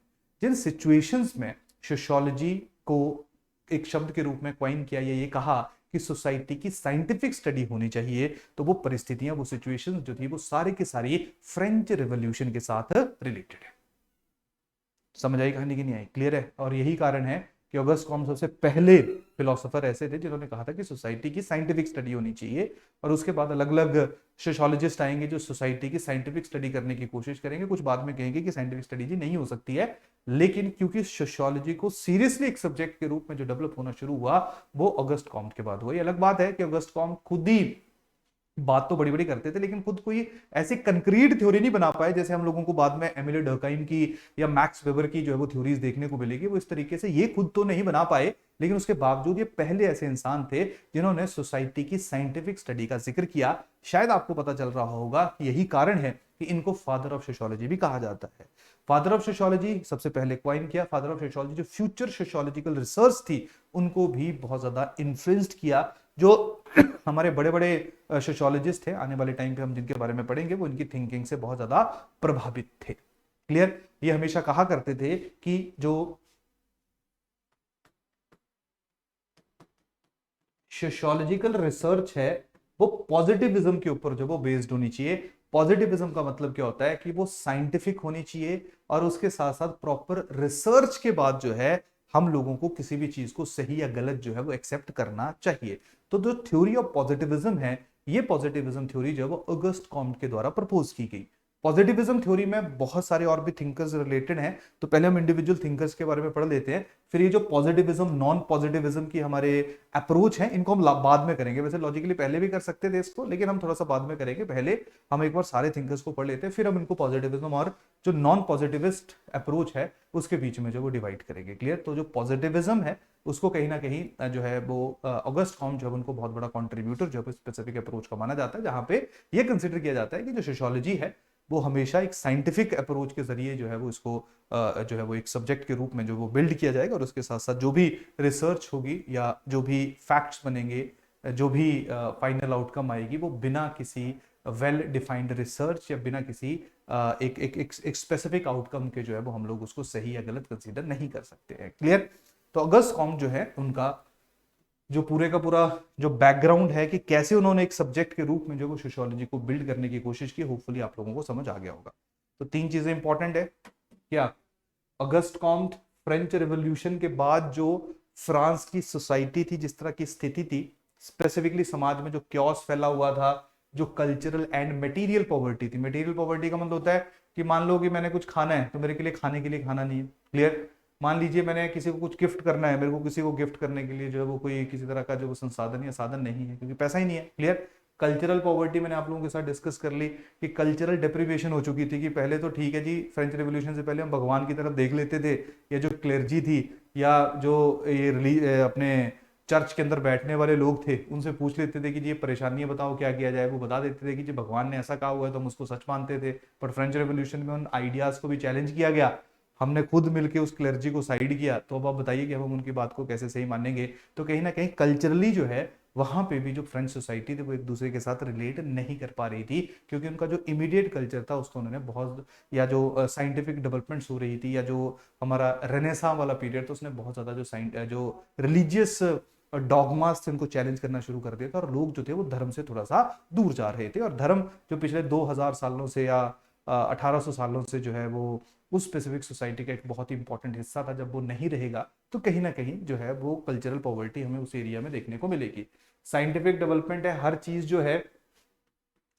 जिन सिचुएशंस में सोशियोलॉजी को एक शब्द के रूप में क्वाइन किया, ये कहा कि सोसाइटी की साइंटिफिक स्टडी होनी चाहिए, तो वो परिस्थितियां, वो सिचुएशंस जो थी, वो सारी की सारी फ्रेंच रिवॉल्यूशन के साथ रिलेटेड है। समझ आई कहानी की नहीं आई? क्लियर है। और यही कारण है कि ऑगस्ट कॉम्ट सबसे पहले फिलोसोफर ऐसे थे जिन्होंने कहा था कि सोसाइटी की साइंटिफिक स्टडी होनी चाहिए, और उसके बाद अलग अलग सोशियोलॉजिस्ट आएंगे जो सोसाइटी की साइंटिफिक स्टडी करने की कोशिश करेंगे। कुछ बाद में कहेंगे कि साइंटिफिक स्टडी जी नहीं हो सकती है, लेकिन क्योंकि सोशियोलॉजी को सीरियसली एक सब्जेक्ट के रूप में जो डेवलप होना शुरू हुआ, वो अगस्त कॉम्ट के बाद हुआ। ये अलग बात है कि अगस्त कॉम्ट खुद ही बात तो बड़ी बड़ी करते थे, लेकिन खुद कोई ऐसी कंक्रीट थ्योरी नहीं बना पाए, जैसे हम लोगों को बाद में एमिले डर्कहाइम की या मैक्स वेबर की जो है वो थ्योरीज देखने को मिलेगी। वो इस तरीके से ये खुद तो नहीं बना पाए, लेकिन उसके बावजूद ये पहले ऐसे इंसान थे जिन्होंने सोसाइटी की साइंटिफिक स्टडी का जिक्र किया। शायद आपको पता चल रहा होगा कि यही कारण है कि इनको फादर ऑफ सोशियोलॉजी भी कहा जाता है। फादर ऑफ सोशियोलॉजी सबसे पहले क्वाइन किया। फादर ऑफ सोशियोलॉजी जो फ्यूचर सोशियोलॉजिकल रिसर्च थी, उनको भी बहुत ज्यादा इन्फ्लुएंस्ड किया। जो हमारे बड़े बड़े सोशियोलॉजिस्ट थे आने वाले टाइम पे हम जिनके बारे में पढ़ेंगे वो इनकी थिंकिंग से बहुत ज्यादा प्रभावित थे। क्लियर? ये हमेशा कहा करते थे कि जो सोशियोलॉजिकल रिसर्च है वो पॉजिटिविज्म के ऊपर जो वो बेस्ड होनी चाहिए। पॉजिटिविज्म का मतलब क्या होता है कि वो साइंटिफिक होनी चाहिए और उसके साथ साथ प्रॉपर रिसर्च के बाद जो है हम लोगों को किसी भी चीज को सही या गलत जो है वो एक्सेप्ट करना चाहिए। तो जो थ्योरी ऑफ पॉजिटिविज्म है, ये पॉजिटिविज्म थ्योरी जो है वो ऑगस्ट कॉम्ट के द्वारा प्रपोज की गई। पॉजिटिविज्म थ्योरी में बहुत सारे और भी थिंकर्स रिलेटेड हैं, तो पहले हम इंडिविजुअल थिंकर्स के बारे में पढ़ लेते हैं, फिर ये जो पॉजिटिविज्म नॉन पॉजिटिविज्म की हमारे अप्रोच है इनको हम बाद में करेंगे। वैसे लॉजिकली पहले भी कर सकते थे इसको, लेकिन हम थोड़ा सा बाद में करेंगे। पहले हम एक बार सारे थिंकर्स को पढ़ लेते हैं, फिर हम इनको पॉजिटिविज्म और जो नॉन पॉजिटिविस्ट अप्रोच है उसके बीच में जो वो डिवाइड करेंगे। क्लियर? तो जो पॉजिटिविज्म है उसको कहीं ना कहीं जो है वो ऑगस्ट कॉम्ट जो है उनको बहुत बड़ा कॉन्ट्रीब्यूटर जो है स्पेसिफिक अप्रोच का माना जाता है, जहां पे ये कंसिडर किया जाता है कि जो सोशियोलॉजी है वो हमेशा एक साइंटिफिक अप्रोच के जरिए जो है वो इसको जो है वो एक सब्जेक्ट के रूप में जो वो बिल्ड किया जाएगा, और उसके साथ साथ जो भी रिसर्च होगी या जो भी फैक्ट्स बनेंगे, जो भी फाइनल आउटकम आएगी, वो बिना किसी वेल डिफाइंड रिसर्च या बिना किसी एक स्पेसिफिक आउटकम के जो है वो हम लोग उसको सही या गलत कंसीडर नहीं कर सकते हैं। क्लियर? तो ऑगस्ट कॉम्ट जो है उनका जो पूरे का पूरा जो बैकग्राउंड है कि कैसे उन्होंने एक सब्जेक्ट के रूप में जो वो सोशियोलॉजी को बिल्ड करने की कोशिश की, होपफुली आप लोगों को समझ आ गया होगा। तो तीन चीजें इंपॉर्टेंट है क्या? अगस्त कॉम्ट फ्रेंच रेवोल्यूशन के बाद जो फ्रांस की सोसाइटी थी, जिस तरह की स्थिति थी, स्पेसिफिकली समाज में जो क्योस फैला हुआ था, जो कल्चरल एंड मटेरियल पॉवर्टी थी। मटेरियल पॉवर्टी का मतलब होता है कि मान लो कि मैंने कुछ खाना है तो मेरे के लिए खाने के लिए खाना नहीं है। क्लियर? मान लीजिए मैंने किसी को कुछ गिफ्ट करना है, मेरे को किसी को गिफ्ट करने के लिए जो है वो कोई किसी तरह का जो संसाधन या साधन नहीं है, क्योंकि पैसा ही नहीं है। क्लियर? कल्चरल पॉवर्टी मैंने आप लोगों के साथ डिस्कस कर ली कि कल्चरल डेप्रिवेशन हो चुकी थी, कि पहले तो ठीक है जी, फ्रेंच रेवोल्यूशन से पहले हम भगवान की तरफ देख लेते थे, या जो क्लेर्जी थी या जो ये अपने चर्च के अंदर बैठने वाले लोग थे उनसे पूछ लेते थे कि जी ये परेशानियां बताओ क्या किया जाए, वो बता देते थे कि जी भगवान ने ऐसा कहा हुआ है, तो हम उसको सच मानते थे। पर फ्रेंच रेवोल्यूशन में उन आइडियाज को भी चैलेंज किया गया, हमने खुद मिलकर उस क्लर्जी को साइड किया, तो अब आप बताइए कि हम उनकी बात को कैसे सही मानेंगे। तो कहीं ना कहीं कल्चरली जो है वहां पे भी जो फ्रेंच सोसाइटी थी वो एक दूसरे के साथ रिलेट नहीं कर पा रही थी, क्योंकि उनका जो इमीडिएट कल्चर था उसको उन्होंने बहुत, या जो साइंटिफिक डेवलपमेंट्स हो रही थी या जो हमारा रेनेसां वाला पीरियड था, उसने बहुत ज्यादा जो रिलीजियस डॉगमास थे उनको चैलेंज करना शुरू कर दिया था, और लोग जो थे वो धर्म से थोड़ा सा दूर जा रहे थे। और धर्म जो पिछले 2000 सालों से या 1800 सालों से जो है वो उस स्पेसिफिक सोसाइटी का एक बहुत ही इंपॉर्टेंट हिस्सा था, जब वो नहीं रहेगा तो कहीं ना कहीं जो है वो कल्चरल पॉवर्टी हमें उस एरिया में देखने को मिलेगी। साइंटिफिक डेवलपमेंट है, हर चीज जो है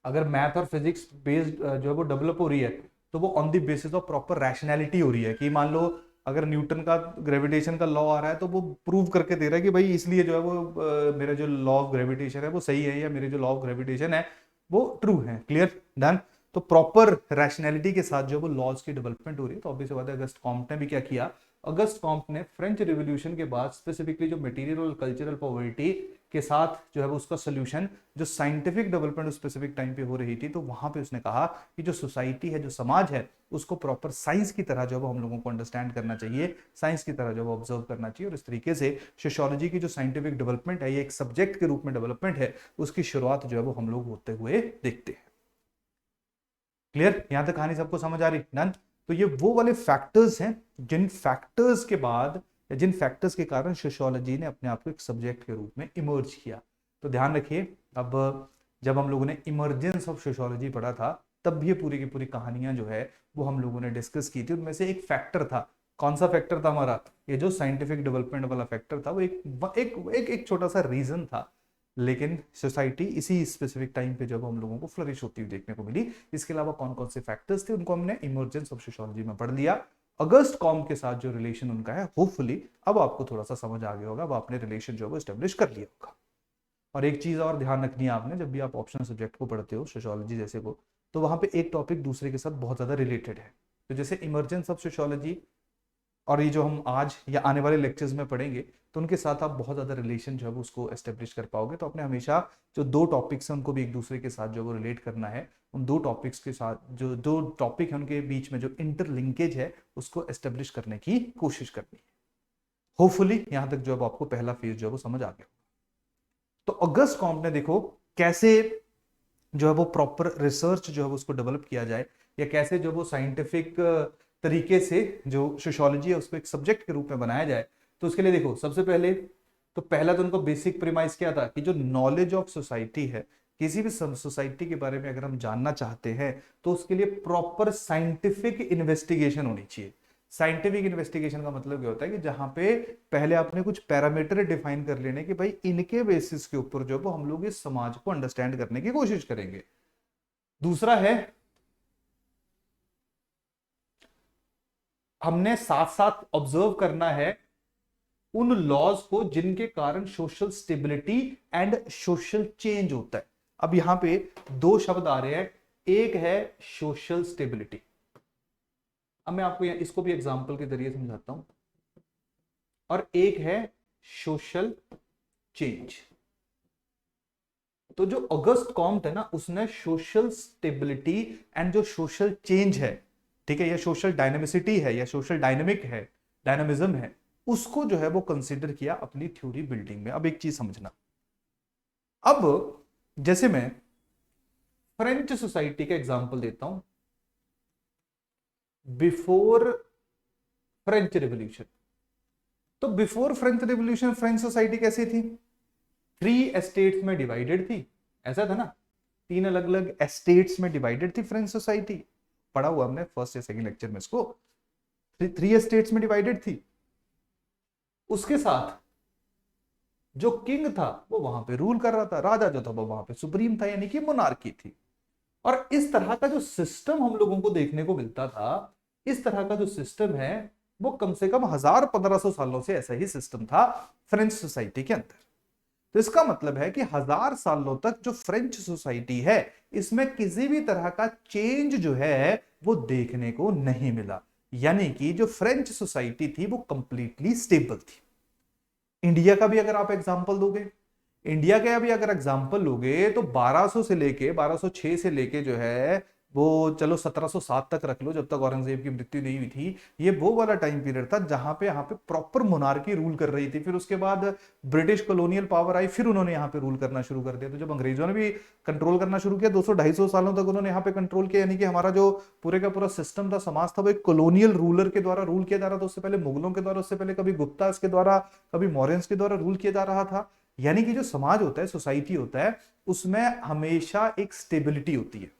अगर मैथ और फिजिक्स बेस्ड जो है वो डेवलप हो रही है तो वो on the basis of proper rationality हो रही है, कि मान लो अगर न्यूटन का ग्रेविटेशन का लॉ आ रहा है तो वो प्रूव करके दे रहा है कि भाई इसलिए जो है वो मेरा जो लॉ ऑफ ग्रेविटेशन है वो सही है, या मेरे जो लॉ ऑफ ग्रेविटेशन है वो ट्रू है। क्लियर? डन? तो प्रॉपर रैशनैलिटी के साथ जो वो लॉज की डेवलपमेंट हो रही है। तो ऑब्वियस बात है अगस्त कॉम्ट ने भी क्या किया, अगस्त कॉम्ट ने फ्रेंच रिवोल्यूशन के बाद स्पेसिफिकली जो मटेरियल और कल्चरल पॉवर्टी के साथ जो है वो उसका सोल्यूशन, जो साइंटिफिक डेवलपमेंट उस स्पेसिफिक टाइम पे हो रही थी, तो वहां पे उसने कहा कि जो सोसाइटी है, जो समाज है, उसको प्रॉपर साइंस की तरह जो है हम लोगों को अंडरस्टैंड करना चाहिए, साइंस की तरह जो है ऑब्जर्व करना चाहिए। और इस तरीके से सोशियोलॉजी की जो साइंटिफिक डेवलपमेंट है, ये एक सब्जेक्ट के रूप में डेवलपमेंट है, उसकी शुरुआत जो है वो हम लोग होते हुए देखते हैं। क्लियर? यहां तक कहानी सबको समझ आ रही? डन? तो ये वो वाले फैक्टर्स हैं जिन फैक्टर्स के बाद या जिन फैक्टर्स के कारण सोशियोलॉजी ने अपने आप को एक सब्जेक्ट के रूप में इमर्ज किया। तो ध्यान रखिए, अब जब हम लोगों ने इमरजेंस ऑफ सोशियोलॉजी पढ़ा था तब भी ये पूरी की पूरी कहानियां जो है वो हम लोगों ने डिस्कस की थी। उनमें से एक फैक्टर था, कौन सा फैक्टर था हमारा? ये जो साइंटिफिक डेवलपमेंट वाला फैक्टर था, वो एक छोटा सा रीजन था, लेकिन सोसाइटी इसी स्पेसिफिक टाइम पे जब हम लोगों को फ्लरिश होती हुई देखने को मिली। इसके अलावा कौन कौन से फैक्टर्स थे उनको हमने इमरजेंस ऑफ सोशियोलॉजी में पढ़ लिया। अगस्त कॉम के साथ जो रिलेशन उनका है, होपफुली अब आपको थोड़ा सा समझ आ गया होगा, अब आपने रिलेशन जो है वो एस्टेब्लिश कर लिया होगा। और एक चीज और ध्यान रखनी है आपने, जब भी आप ऑप्शनल सब्जेक्ट को पढ़ते हो सोशियोलॉजी जैसे को, तो वहां पे एक टॉपिक दूसरे के साथ बहुत ज्यादा रिलेटेड है। तो जैसे इमरजेंस ऑफ सोशियोलॉजी और ये जो हम आज या आने वाले लेक्चर्स में पढ़ेंगे, तो उनके साथ आप बहुत ज्यादा रिलेशन जो है वो उसको एस्टेब्लिश कर पाओगे। तो आपने हमेशा जो दो टॉपिक्स हैं उनको भी एक दूसरे के साथ जो वो रिलेट करना है, उन दो टॉपिक्स के साथ जो दो टॉपिक है उनके बीच में जो इंटरलिंकेज है उसको एस्टेब्लिश करने की कोशिश करनी है। होपफुली यहां तक जो अब आपको पहला फेज जो है वो समझ आ गया। तो अगस्त कॉम्ट ने देखो कैसे जो है वो प्रॉपर रिसर्च जो है उसको डेवलप किया जाए, या कैसे जो वो साइंटिफिक तरीके से जो सोशियोलॉजी है उसको एक सब्जेक्ट के रूप में बनाया जाए। तो उसके लिए देखो सबसे पहले तो पहला तो उनका बेसिक प्रीमाइस क्या था कि जो नॉलेज ऑफ सोसाइटी है, किसी भी सोसाइटी के बारे में अगर हम जानना चाहते हैं तो उसके लिए प्रॉपर साइंटिफिक इन्वेस्टिगेशन होनी चाहिए। साइंटिफिक इन्वेस्टिगेशन का मतलब क्या होता है कि जहां पे पहले आपने कुछ पैरामीटर डिफाइन कर लेने कि भाई इनके बेसिस के ऊपर जो वो हम लोग इस समाज को अंडरस्टैंड करने की कोशिश करेंगे। दूसरा है हमने साथ साथ ऑब्जर्व करना है उन लॉज को जिनके कारण social stability and social change होता है। अब यहां पे दो शब्द आ रहे हैं, एक है सोशल स्टेबिलिटी। अब मैं आपको इसको भी एग्जांपल के जरिए समझाता हूं, और एक है सोशल चेंज। तो जो अगस्त कॉम्ट है ना उसने सोशल स्टेबिलिटी एंड जो सोशल चेंज है, ठीक है, या सोशल डायनेमिसिटी है या सोशल डायनेमिक है, डायनामिज्म है, उसको जो है वो कंसीडर किया अपनी थ्योरी बिल्डिंग में। अब एक चीज समझना, अब जैसे मैं फ्रेंच सोसाइटी का एग्जांपल देता हूं बिफोर फ्रेंच रेवोल्यूशन। तो before French revolution French society कैसी थी? 3 एस्टेट्स में डिवाइडेड थी, ऐसा था ना, 3 अलग अलग एस्टेट्स में डिवाइडेड थी फ्रेंच सोसाइटी। पढ़ा हुआ हमने फर्स्ट या सेकंड लेक्चर में इसको। 3 एस्टेट्स में डिवाइडेड थी, उसके साथ जो किंग था वो वहां पे रूल कर रहा था, राजा जो था वो वहां पे सुप्रीम था, यानी कि मोनार्की थी। और इस तरह का जो सिस्टम हम लोगों को देखने को मिलता था, इस तरह का जो सिस्टम है वो कम से कम 1000-1500 सालों से ऐसा ही सिस्टम था फ्रेंच सोसाइटी के अंदर। तो इसका मतलब है कि 1000 सालों तक जो फ्रेंच सोसाइटी है इसमें किसी भी तरह का चेंज जो है वो देखने को नहीं मिला, यानी कि जो फ्रेंच सोसाइटी थी वो कंप्लीटली स्टेबल थी। इंडिया का भी अगर आप एग्जांपल दोगे, इंडिया का भी अगर एग्जांपल लोगे तो 1200 से लेके 1206 से लेके जो है वो चलो 1707 तक रख लो, जब तक औरंगजेब की मृत्यु नहीं हुई थी, ये वो वाला टाइम पीरियड था जहां पे यहाँ पे प्रॉपर मोनार्की रूल कर रही थी। फिर उसके बाद ब्रिटिश कॉलोनियल पावर आई, फिर उन्होंने यहाँ पे रूल करना शुरू कर दिया। तो जब अंग्रेजों ने भी कंट्रोल करना शुरू किया 200-250 सालों तक उन्होंने यहाँ पे कंट्रोल किया, यानी कि हमारा जो पूरे का पूरा सिस्टम था, समाज था, वो एक कॉलोनियल रूलर के द्वारा रूल किया जा रहा था। उससे पहले मुगलों के द्वारा, उससे पहले कभी गुप्ता इसके द्वारा, कभी मौर्यंस के द्वारा रूल किया जा रहा था। यानी कि जो समाज होता है, सोसाइटी होता है, उसमें हमेशा एक स्टेबिलिटी होती है।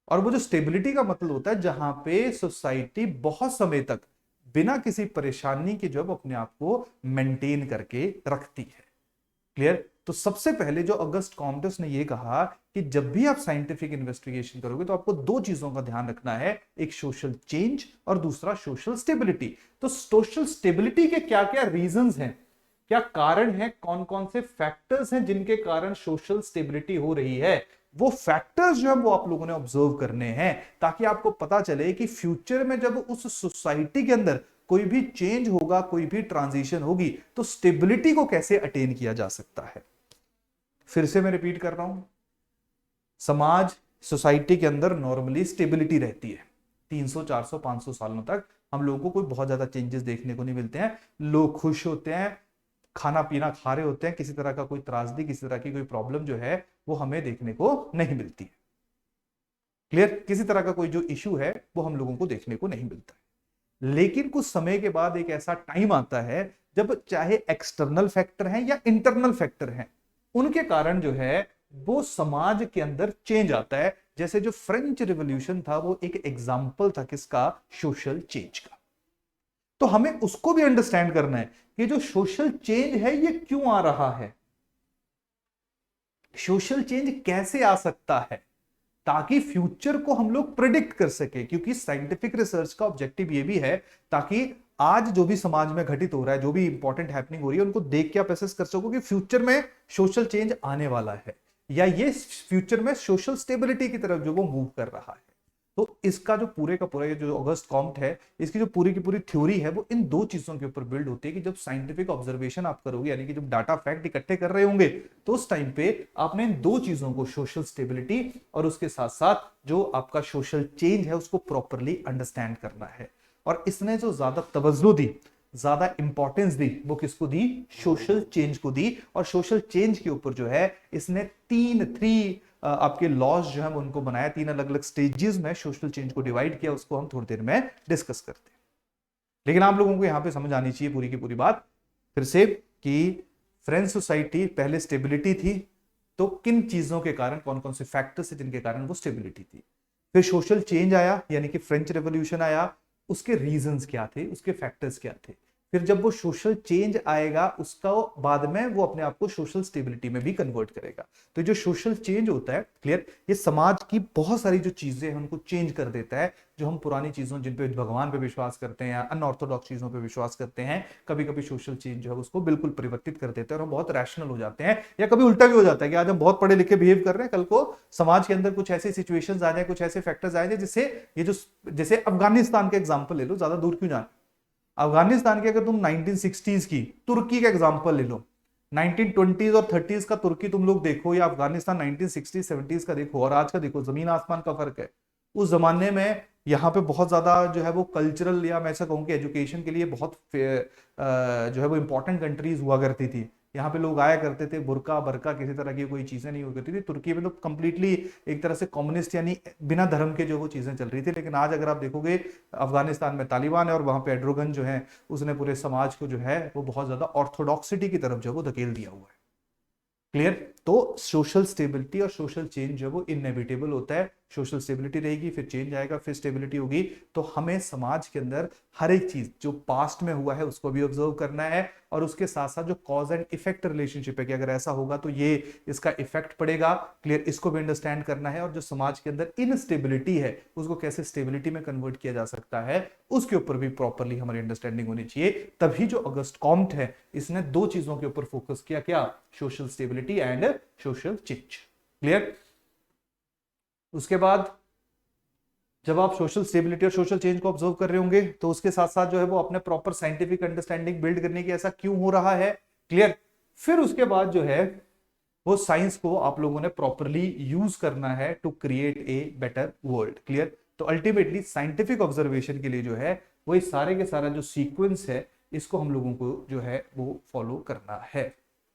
और वो जो स्टेबिलिटी का मतलब होता है जहां पे सोसाइटी बहुत समय तक बिना किसी परेशानी के जो अपने आप को मेंटेन करके रखती है। क्लियर? तो सबसे पहले जो अगस्त कॉम्ट ने ये कहा कि जब भी आप साइंटिफिक इन्वेस्टिगेशन करोगे तो आपको दो चीजों का ध्यान रखना है, एक सोशल चेंज और दूसरा सोशल स्टेबिलिटी। तो सोशल स्टेबिलिटी के क्या क्या रीजंस हैं, क्या कारण है, कौन कौन से फैक्टर्स हैं जिनके कारण सोशल स्टेबिलिटी हो रही है, वो फैक्टर्स जो है वो आप लोगों ने ऑब्जर्व करने हैं, ताकि आपको पता चले कि फ्यूचर में जब उस सोसाइटी के अंदर कोई भी चेंज होगा, कोई भी ट्रांजिशन होगी, तो स्टेबिलिटी को कैसे अटेन किया जा सकता है। फिर से मैं रिपीट कर रहा हूं, समाज सोसाइटी के अंदर नॉर्मली स्टेबिलिटी रहती है 300 400 500 सालों तक। हम लोगों को कोई बहुत ज्यादा चेंजेस देखने को नहीं मिलते हैं, लोग खुश होते हैं, खाना पीना खा रहे होते हैं, किसी तरह का कोई त्रासदी, किसी तरह की कोई प्रॉब्लम जो है वो हमें देखने को नहीं मिलती है। क्लियर? किसी तरह का कोई जो इशू है वो हम लोगों को देखने को नहीं मिलता है। लेकिन कुछ समय के बाद एक ऐसा टाइम आता है जब चाहे एक्सटर्नल फैक्टर हैं या इंटरनल फैक्टर हैं, उनके कारण जो है वो समाज के अंदर चेंज आता है। जैसे जो फ्रेंच रिवॉल्यूशन था वो एक एग्जाम्पल था किसका? सोशल चेंज का। तो हमें उसको भी अंडरस्टैंड करना है कि जो सोशल चेंज है ये क्यों आ रहा है, सोशल चेंज कैसे आ सकता है, ताकि फ्यूचर को हम लोग प्रिडिक्ट कर सके। क्योंकि साइंटिफिक रिसर्च का ऑब्जेक्टिव ये भी है ताकि आज जो भी समाज में घटित हो रहा है, जो भी इंपॉर्टेंट हैपनिंग हो रही है, उनको देख के आप असेस कर सको कि फ्यूचर में सोशल चेंज आने वाला है, या ये फ्यूचर में सोशल स्टेबिलिटी की तरफ जो वो मूव कर रहा है। तो इसका जो पूरे का पूरा ये जो अगस्त कॉम्ट है, इसकी जो पूरी की पूरी थ्योरी है वो इन दो चीजों के ऊपर बिल्ड होती है कि जब साइंटिफिक ऑब्जर्वेशन आप करोगे, यानी कि जब डाटा फैक्ट इकट्ठे कर रहे होंगे, तो उस टाइम पे आपने इन दो चीजों को, सोशल स्टेबिलिटी और उसके साथ साथ जो आपका सोशल चेंज है, उसको प्रॉपरली अंडरस्टैंड करना है। और इसने जो ज्यादा तवज्जो दी ज्यादा इंपॉर्टेंस दी वो किसको दी, सोशल चेंज को दी। और सोशल चेंज के ऊपर जो है इसने थ्री आपके लॉज जो है उनको बनाया, 3 अलग अलग स्टेजेस में सोशल चेंज को डिवाइड किया, उसको हम थोड़ी देर में डिस्कस करते हैं। लेकिन आप लोगों को यहां पे समझ आनी चाहिए पूरी की पूरी बात फिर से कि फ्रेंच सोसाइटी पहले स्टेबिलिटी थी, तो किन चीजों के कारण, कौन कौन से फैक्टर्स जिनके कारण वो स्टेबिलिटी थी। फिर सोशल चेंज आया यानी कि फ्रेंच रेवोल्यूशन आया, उसके रीजंस क्या थे, उसके फैक्टर्स क्या थे। फिर जब वो सोशल चेंज आएगा उसका बाद में वो अपने आप को सोशल स्टेबिलिटी में भी कन्वर्ट करेगा। तो जो सोशल चेंज होता है, क्लियर, ये समाज की बहुत सारी जो चीजें हैं उनको चेंज कर देता है। जो हम पुरानी चीजों जिन पे भगवान पे विश्वास करते हैं या अनऑर्थोडॉक्स चीजों पे विश्वास करते हैं, कभी कभी सोशल चेंज जो है उसको बिल्कुल परिवर्तित कर देते हैं और हम बहुत रैशनल हो जाते हैं। या कभी उल्टा भी हो जाता है कि आज हम बहुत पढ़े लिखे बिहेव कर रहे हैं, कल को समाज के अंदर कुछ ऐसी सिचुएशंस आ जाए, कुछ ऐसे फैक्टर्स आ जाए जिससे ये जो, जैसे अफगानिस्तान का एग्जांपल ले लो, ज्यादा दूर क्यों जाना। अफगानिस्तान के अगर तुम 1960s की तुर्की का एग्जांपल ले लो, 1920s और 30s का तुर्की तुम लोग देखो, या अफगानिस्तान 1960s 70s का देखो और आज का देखो, जमीन आसमान का फर्क है। उस जमाने में यहाँ पे बहुत ज्यादा जो है वो कल्चरल, या मैं ऐसा कहूँ कि एजुकेशन के लिए बहुत जो है वो इंपॉर्टेंट कंट्रीज हुआ करती थी। यहाँ पे लोग आया करते थे, बुरका बरका किसी तरह की कोई चीजें नहीं हुआ करती थी। तुर्की में तो कंप्लीटली एक तरह से कम्युनिस्ट यानी बिना धर्म के जो वो चीजें चल रही थी। लेकिन आज अगर आप देखोगे अफगानिस्तान में तालिबान है और वहां पे एर्डोगन जो है उसने पूरे समाज को जो है वो बहुत ज्यादा ऑर्थोडॉक्सिटी की तरफ जो है वो धकेल दिया हुआ है। क्लियर। तो सोशल स्टेबिलिटी और सोशल चेंज जो है वो इनएविटेबल होता है। सोशल स्टेबिलिटी रहेगी, फिर चेंज आएगा, फिर स्टेबिलिटी होगी। तो हमें समाज के अंदर हर एक चीज जो पास्ट में हुआ है उसको भी ऑब्जर्व करना है, और उसके साथ साथ जो कॉज एंड इफेक्ट रिलेशनशिप है कि अगर ऐसा होगा तो ये इसका इफेक्ट पड़ेगा, क्लियर, इसको भी अंडरस्टैंड करना है। और जो समाज के अंदर इनस्टेबिलिटी है उसको कैसे स्टेबिलिटी में कन्वर्ट किया जा सकता है उसके ऊपर भी प्रॉपरली हमारी अंडरस्टैंडिंग होनी चाहिए। तभी जो अगस्ट कॉम्ट है इसने दो चीजों के ऊपर फोकस किया, क्या, social stability and social change. Clear. उसके बाद जब आप सोशल स्टेबिलिटी और सोशल चेंज को ऑब्जर्व कर रहे होंगे तो उसके साथ साथ जो है वो अपने प्रॉपर साइंटिफिक अंडरस्टैंडिंग बिल्ड करने की ऐसा क्यों हो रहा है। क्लियर। फिर उसके बाद जो है वो साइंस को आप लोगों ने प्रॉपरली यूज करना है to create a better world. Clear. तो अल्टीमेटली साइंटिफिक ऑब्जर्वेशन के लिए जो है वो सारे के सारा जो सीक्वेंस है इसको हम लोगों को जो है वो फॉलो करना है।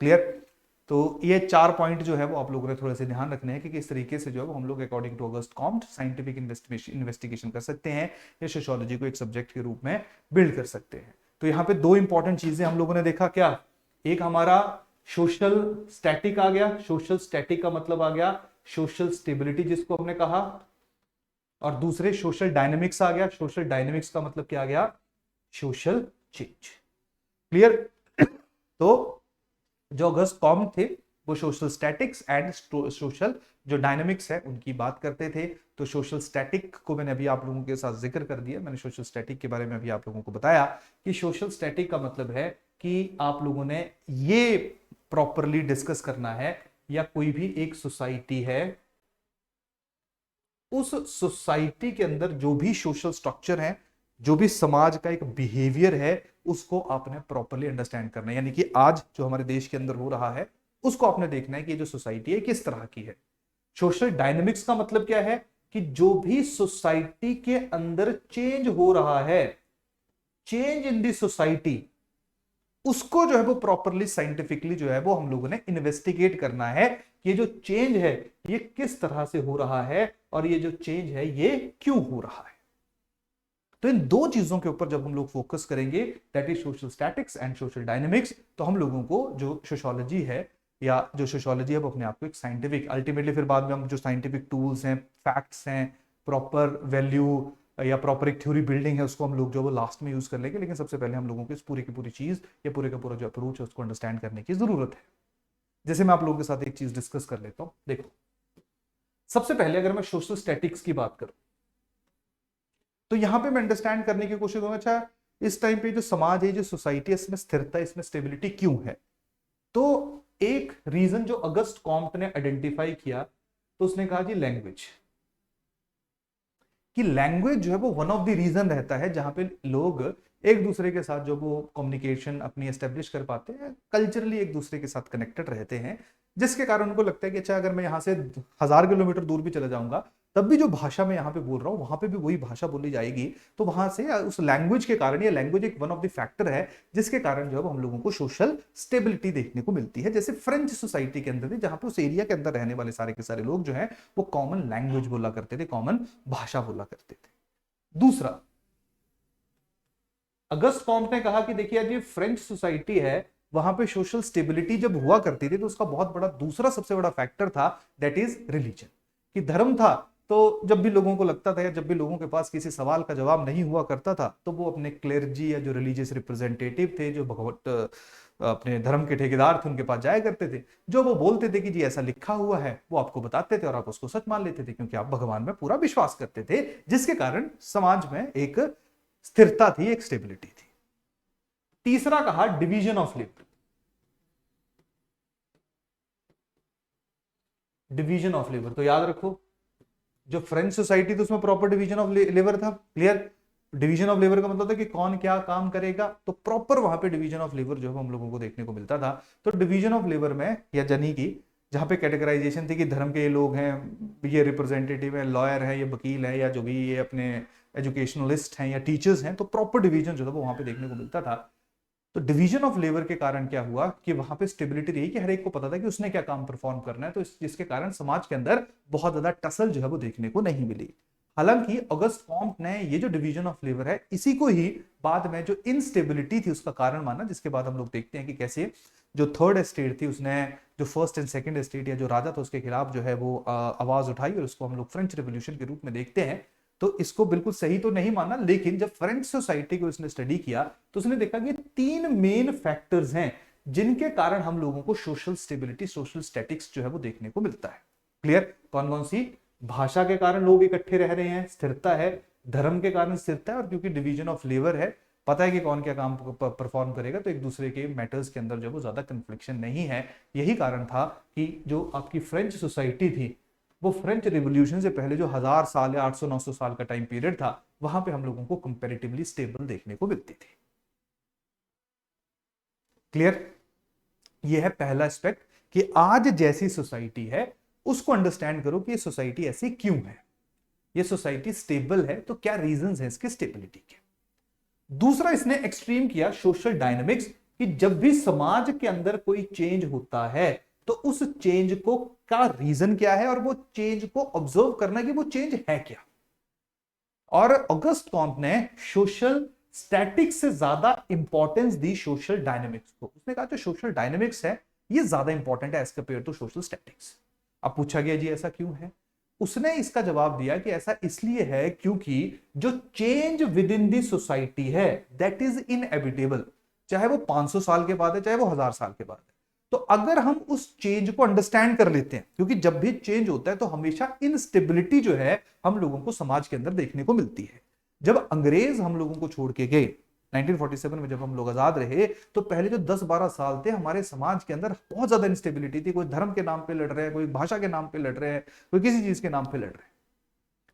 क्लियर। तो ये 4 पॉइंट जो है वो आप लोगों ने थोड़े से ध्यान रखने हैं कि किस तरीके से जो है वो हम लोग according to Auguste Comte scientific investigation कर सकते हैं या सोशियोलॉजी को एक सब्जेक्ट के रूप में बिल्ड कर सकते हैं। तो यहाँ पे दो इंपॉर्टेंट चीजें हम लोगों ने देखा, क्या, एक हमारा सोशल स्टैटिक आ गया, सोशल स्टैटिक का मतलब आ गया सोशल स्टेबिलिटी जिसको हमने कहा, और दूसरे सोशल डायनेमिक्स आ गया, सोशल डायनेमिक्स का मतलब क्या आ गया, सोशल चेंज। क्लियर। तो जो अगस्ट कॉम्ट थे वो सोशल स्टैटिक्स एंड सोशल जो डायनेमिक्स है उनकी बात करते थे। तो सोशल स्टैटिक को मैंने अभी आप लोगों के साथ जिक्र कर दिया, मैंने सोशल स्टैटिक के बारे में अभी आप लोगों को बताया कि सोशल स्टैटिक का मतलब है कि आप लोगों ने ये प्रॉपरली डिस्कस करना है, या कोई भी एक सोसाइटी है, उस सोसाइटी के अंदर जो भी सोशल स्ट्रक्चर है, जो भी समाज का एक बिहेवियर है, उसको आपने प्रॉपरली अंडरस्टैंड करना है। यानी कि आज जो हमारे देश के अंदर हो रहा है उसको आपने देखना है कि जो सोसाइटी है किस तरह की है। सोशल डायनेमिक्स का मतलब क्या है कि जो भी सोसाइटी के अंदर चेंज हो रहा है, चेंज इन दी सोसाइटी, उसको जो है वो प्रॉपरली साइंटिफिकली जो है वो हम लोगों ने इन्वेस्टिगेट करना है कि ये जो चेंज है ये किस तरह से हो रहा है और ये जो चेंज है ये क्यों हो रहा है। तो इन दो चीजों के ऊपर जब हम लोग फोकस करेंगे, that is social statics and social dynamics, तो हम लोगों को जो सोशियोलॉजी है या जो सोशियोलॉजी है वो अपने आप को एक साइंटिफिक, अल्टीमेटली फिर बाद में हम जो साइंटिफिक टूल्स हैं, फैक्ट्स हैं, प्रॉपर वैल्यू या प्रॉपर एक थ्योरी बिल्डिंग है उसको हम लोग जो वो लास्ट में यूज कर लेंगे। लेकिन सबसे पहले हम लोगों को इस पूरी की पूरी चीज या पूरे का पूरा जो अप्रोच है उसको अंडरस्टैंड करने की जरूरत है। जैसे मैं आप लोगों के साथ एक चीज डिस्कस कर लेता हूं। देखो, सबसे पहले अगर मैं सोशल स्टैटिक्स की बात करूं तो यहां पे मैं अंडरस्टैंड करने की कोशिश करूंगा, अच्छा इस टाइम पे जो समाज है, जो सोसाइटी है, इसमें स्थिरता, इसमें स्टेबिलिटी क्यों है। तो एक रीजन जो अगस्ट कॉम्ट ने आइडेंटिफाई किया तो उसने कहा जी लैंग्वेज, कि लैंग्वेज जो है वो वन ऑफ द रीजन रहता है जहां पे लोग एक दूसरे के साथ जो वो कम्युनिकेशन अपनी एस्टेब्लिश कर पाते हैं, कल्चरली एक दूसरे के साथ कनेक्टेड रहते हैं, जिसके कारण उनको लगता है कि अच्छा अगर मैं यहाँ से 1000 किलोमीटर दूर भी चला जाऊंगा तब भी जो भाषा मैं यहाँ पे बोल रहा हूँ वहां पे भी वही भाषा बोली जाएगी। तो वहां से उस लैंग्वेज के कारण, ये लैंग्वेज एक वन ऑफ द फैक्टर है जिसके कारण जो है हम लोगों को सोशल स्टेबिलिटी देखने को मिलती है। जैसे फ्रेंच सोसाइटी के अंदर थी, जहां पे उस एरिया के अंदर रहने वाले सारे के सारे लोग जो है वो कॉमन लैंग्वेज बोला करते थे, कॉमन भाषा बोला करते थे। दूसरा, अगस्त कॉम्ट ने कहा कि देखिए ये फ्रेंच सोसाइटी है, वहां पे सोशल स्टेबिलिटी जब हुआ करती थी तो उसका बहुत बड़ा दूसरा सबसे बड़ा फैक्टर था, दैट इज रिलीजन, कि धर्म था। तो जब भी लोगों को लगता था या जब भी लोगों के पास किसी सवाल का जवाब नहीं हुआ करता था तो वो अपने क्लेर्जी या जो रिलीजियस रिप्रेजेंटेटिव थे, जो भगवत अपने धर्म के ठेकेदार थे, उनके पास जाया करते थे। जो वो बोलते थे कि जी ऐसा लिखा हुआ है, वो आपको बताते थे और आप उसको सच मान लेते थे, क्योंकि आप भगवान में पूरा विश्वास करते थे, जिसके कारण समाज में एक स्थिरता थी, एक स्टेबिलिटी थी। तीसरा कहा division of labour. Division of labour तो याद रखो, जो फ्रेंच सोसाइटी थी उसमें प्रॉपर डिवीजन ऑफ लेबर था। क्लियर? डिवीजन ऑफ लेबर का मतलब था कि कौन क्या काम करेगा, तो प्रॉपर वहां पे डिवीजन ऑफ लेबर जो है हम लोगों को देखने को मिलता था। तो डिवीजन ऑफ लेबर में, या जनी की जहां पे कैटेगराइजेशन थी कि धर्म के ये लोग हैं, ये रिप्रेजेंटेटिव है, लॉयर है, ये वकील है, या जो भी ये अपने एजुकेशनलिस्ट हैं या टीचर्स हैं, तो प्रॉपर डिवीजन जो था वो वहां पे देखने को मिलता था। तो डिवीजन ऑफ लेबर के कारण क्या हुआ कि वहां पे स्टेबिलिटी रही, कि हर एक को पता था कि उसने क्या काम परफॉर्म करना है, तो जिसके कारण समाज के अंदर बहुत ज्यादा टसल जो है वो देखने को नहीं मिली। हालांकि अगस्त कॉम्ट ने ये जो डिवीजन ऑफ लेबर है, इसी को ही बाद में जो इनस्टेबिलिटी थी उसका कारण माना, जिसके बाद हम लोग देखते हैं कि कैसे जो थर्ड एस्टेट थी उसने जो फर्स्ट एंड सेकंड एस्टेट या जो राजा था उसके खिलाफ जो है वो आवाज उठाई, और उसको हम लोग फ्रेंच रेवोल्यूशन के रूप में देखते हैं। तो इसको बिल्कुल सही तो नहीं माना, लेकिन जब फ्रेंच सोसाइटी को उसने स्टडी किया तो उसने देखा कि तीन मेन फैक्टर्स हैं जिनके कारण हम लोगों को सोशल स्टेबिलिटी, सोशल स्टैटिक्स जो है वो देखने को मिलता है। क्लियर? कौन कौन सी? भाषा के कारण लोग इकट्ठे रह रहे हैं, स्थिरता है। धर्म के कारण स्थिरता है, और क्योंकि डिवीजन ऑफ लेबर है, पता है कि कौन क्या काम परफॉर्म करेगा, तो एक दूसरे के मैटर्स के अंदर जो वो ज्यादा कन्फ्लिक्शन नहीं है। यही कारण था कि जो आपकी फ्रेंच सोसाइटी थी, वो फ्रेंच रिवॉल्यूशन से पहले जो 1000 साल या 800-900 साल का टाइम पीरियड था, वहां पे हम लोगों को कंपैरेटिवली स्टेबल देखने को मिलती थी। क्लियर? ये है पहला एस्पेक्ट, कि आज जैसी सोसाइटी है उसको अंडरस्टैंड करो कि ये सोसाइटी ऐसी क्यों है, ये सोसाइटी स्टेबल है तो क्या रीजंस है इसके स्टेबिलिटी के। दूसरा, इसने एक्सट्रीम किया सोशल डायनामिक्स, कि जब भी समाज के अंदर कोई चेंज होता है तो उस चेंज को का रीजन क्या है, और वो चेंज को ऑब्जर्व करना कि वो चेंज है क्या। और अगस्त कॉम्ट ने सोशल स्टैटिक्स से ज्यादा इंपॉर्टेंस दी सोशल डायनेमिक्स को। उसने कहा जो सोशल डायनेमिक्स है ये ज्यादा इंपॉर्टेंट है as compared to social statics. अब पूछा गया जी ऐसा क्यों है, उसने इसका जवाब दिया कि ऐसा इसलिए है क्योंकि जो change with in the society है दैट इज इनएविटेबल, चाहे वो 500 साल के बाद है, चाहे वो 1000 साल के बाद है। तो अगर हम उस चेंज को अंडरस्टैंड कर लेते हैं, क्योंकि जब भी चेंज होता है तो हमेशा इनस्टेबिलिटी जो है हम लोगों को समाज के अंदर देखने को मिलती है। जब अंग्रेज हम लोगों को छोड़ के गए 1947 में, जब हम लोग आजाद रहे, तो पहले जो 10-12 साल थे हमारे समाज के अंदर बहुत ज्यादा इंस्टेबिलिटी थी। कोई धर्म के नाम पे लड़ रहे हैं, कोई भाषा के नाम पे लड़ रहे हैं, कोई किसी चीज के नाम पे लड़ रहे हैं।